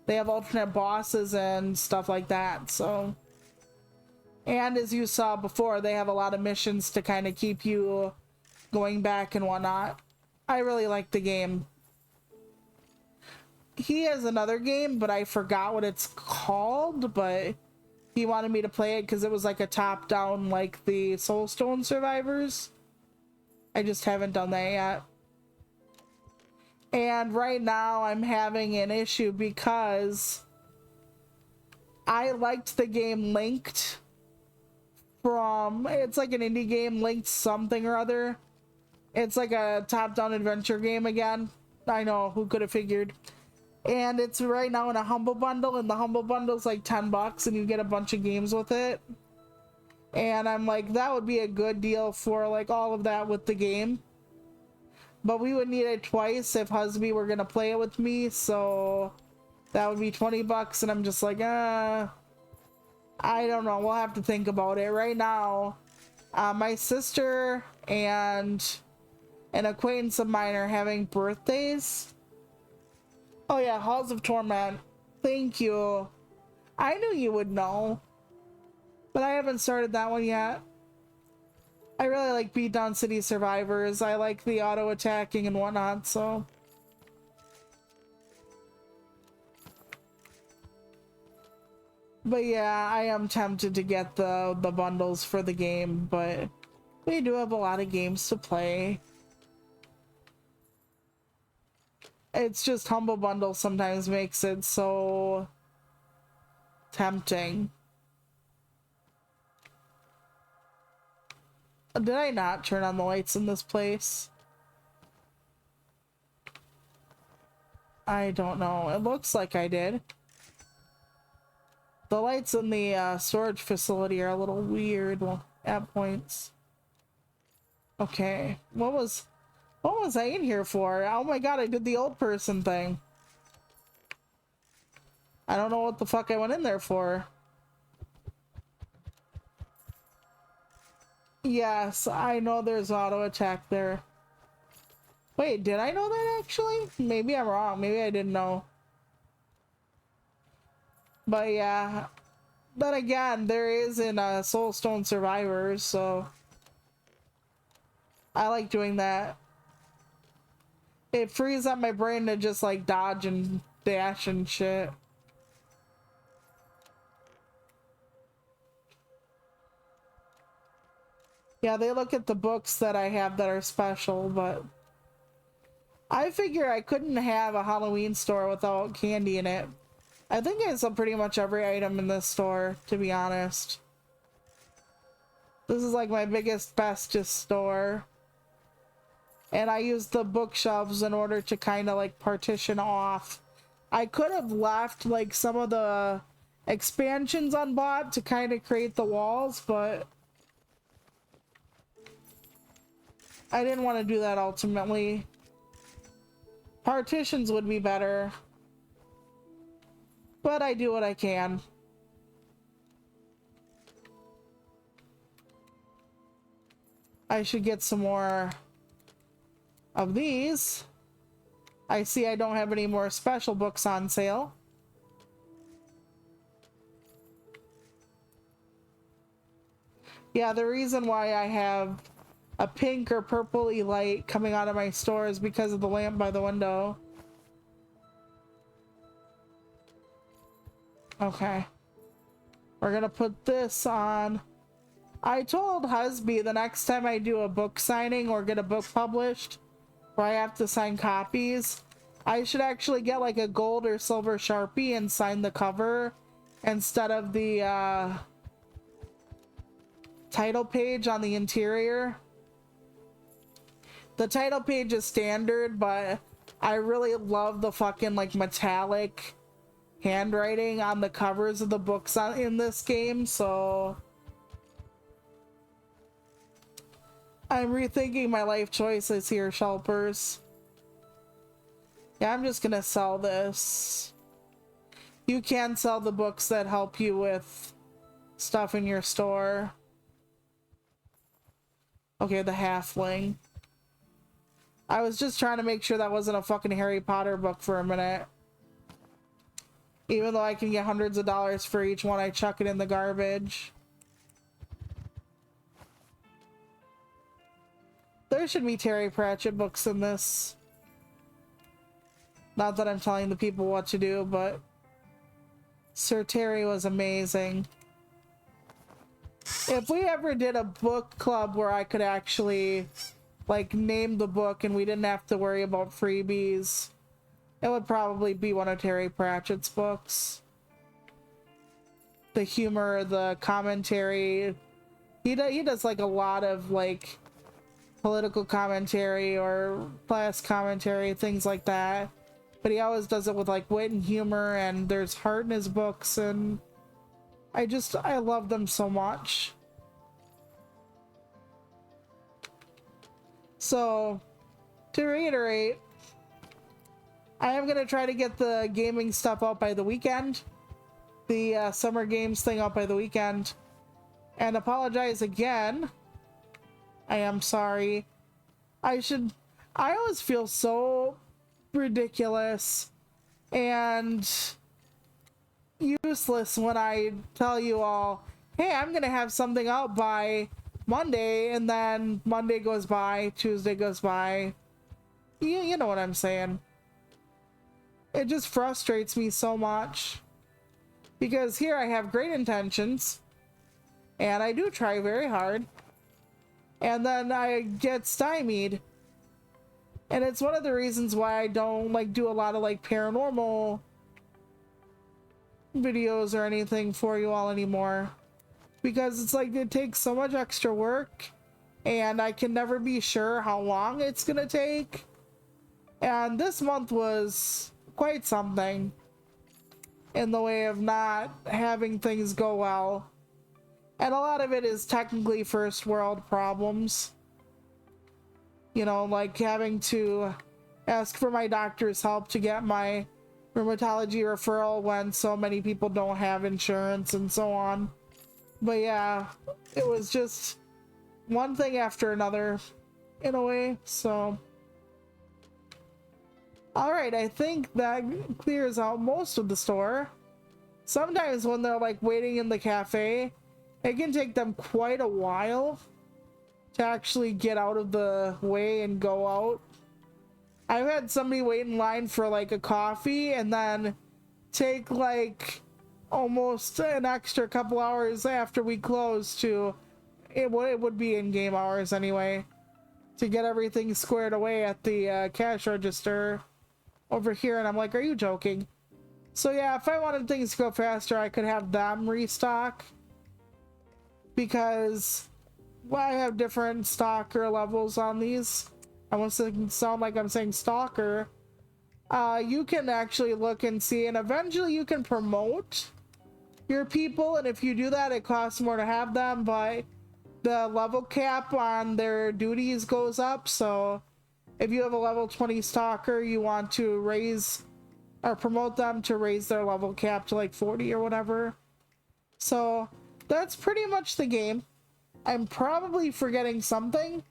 They have alternate bosses and stuff like that, so. And as you saw before, they have a lot of missions to kind of keep you going back and whatnot. I really like the game. He has another game, but I forgot what it's called, but he wanted me to play it because it was like a top-down, like the Soulstone Survivors. I just haven't done that yet. And right now I'm having an issue because I liked the game Linked from, it's like an indie game, Linked something or other. It's like a top-down adventure game again. I know, who could have figured. And it's right now in a Humble Bundle, and the Humble Bundle's like $10 and you get a bunch of games with it. And I'm like, that would be a good deal for like all of that with the game. But we would need it twice if Husby were gonna play it with me, so that would be $20, and I'm just like, I don't know, we'll have to think about it. Right now, my sister and an acquaintance of mine are having birthdays. Oh yeah, Halls of Torment. Thank you. I knew you would know, but I haven't started that one yet. I really like Beat Down City Survivors. I like the auto attacking and whatnot, so. But yeah, I am tempted to get the bundles for the game, but we do have a lot of games to play. It's just Humble Bundle sometimes makes it so tempting. Did I not turn on the lights in this place? I don't know. It looks like I did. The lights in the storage facility are a little weird at points. Okay. What was I in here for? Oh my god, I did the old person thing. I don't know what the fuck I went in there for. Yes, I know there's auto attack there. Wait, did I know that actually? Maybe I'm wrong. Maybe I didn't know. But yeah. But again, there is in Soulstone Survivors, so I like doing that. It frees up my brain to just like dodge and dash and shit. Yeah, they look at the books that I have that are special, but I figure I couldn't have a Halloween store without candy in it. I think I sell pretty much every item in this store, to be honest. This is like my biggest, bestest store. And I use the bookshelves in order to kind of like partition off. I could have left like some of the expansions unbought to kind of create the walls, but I didn't want to do that ultimately. Partitions would be better. But I do what I can. I should get some more of these. I see I don't have any more special books on sale. Yeah, the reason why I have a pink or purpley light coming out of my store is because of the lamp by the window. Okay. We're gonna put this on. I told Husby the next time I do a book signing or get a book published where I have to sign copies, I should actually get like a gold or silver Sharpie and sign the cover instead of the title page on the interior. The title page is standard, but I really love the fucking like metallic handwriting on the covers of the books in this game, so I'm rethinking my life choices here, Shelpers. Yeah, I'm just gonna sell this. You can sell the books that help you with stuff in your store. Okay, the halfling. I was just trying to make sure that wasn't a fucking Harry Potter book for a minute. Even though I can get hundreds of dollars for each one, I chuck it in the garbage. There should be Terry Pratchett books in this. Not that I'm telling the people what to do, but Sir Terry was amazing. If we ever did a book club where I could actually like name the book and we didn't have to worry about freebies, it would probably be one of Terry Pratchett's books. The humor, the commentary. He does like a lot of like political commentary or class commentary, things like that. But he always does it with like wit and humor, and there's heart in his books, and I love them so much. So, to reiterate, I am going to try to get the gaming stuff out by the weekend. The summer games thing out by the weekend. And apologize again. I am sorry. I always feel so ridiculous and useless when I tell you all, hey, I'm going to have something out by Monday, and then Monday goes by, Tuesday goes by. You know what I'm saying. It just frustrates me so much. Because here I have great intentions, and I do try very hard, and then I get stymied. And it's one of the reasons why I don't like do a lot of like paranormal videos or anything for you all anymore. Because it's like it takes so much extra work, and I can never be sure how long it's gonna take. And this month was quite something in the way of not having things go well. And a lot of it is technically first world problems. You know, like having to ask for my doctor's help to get my rheumatology referral when so many people don't have insurance and so on. But yeah, it was just one thing after another in a way, so. Alright, I think that clears out most of the store. Sometimes when they're like waiting in the cafe, it can take them quite a while to actually get out of the way and go out. I've had somebody wait in line for like a coffee and then take like almost an extra couple hours after we close to, it would be in game hours anyway, to get everything squared away at the cash register over here. And I'm like, are you joking? So yeah, if I wanted things to go faster, I could have them restock, because well, I have different stalker levels on these. I want to sound like I'm saying stalker. You can actually look and see, and eventually you can promote your people, and if you do that, it costs more to have them, but the level cap on their duties goes up. So if you have a level 20 stalker, you want to raise or promote them to raise their level cap to like 40 or whatever. So that's pretty much the game. I'm probably forgetting something,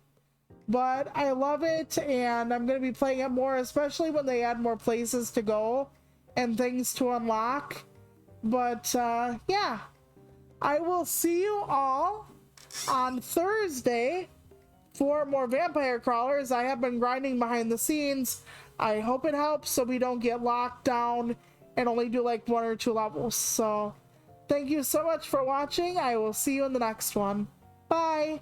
but I love it, and I'm going to be playing it more, especially when they add more places to go and things to unlock. But yeah, I will see you all on Thursday for more Vampire Crawlers. I have been grinding behind the scenes. I hope it helps so we don't get locked down and only do like 1 or 2 levels. So thank you so much for watching. I will see you in the next one. Bye.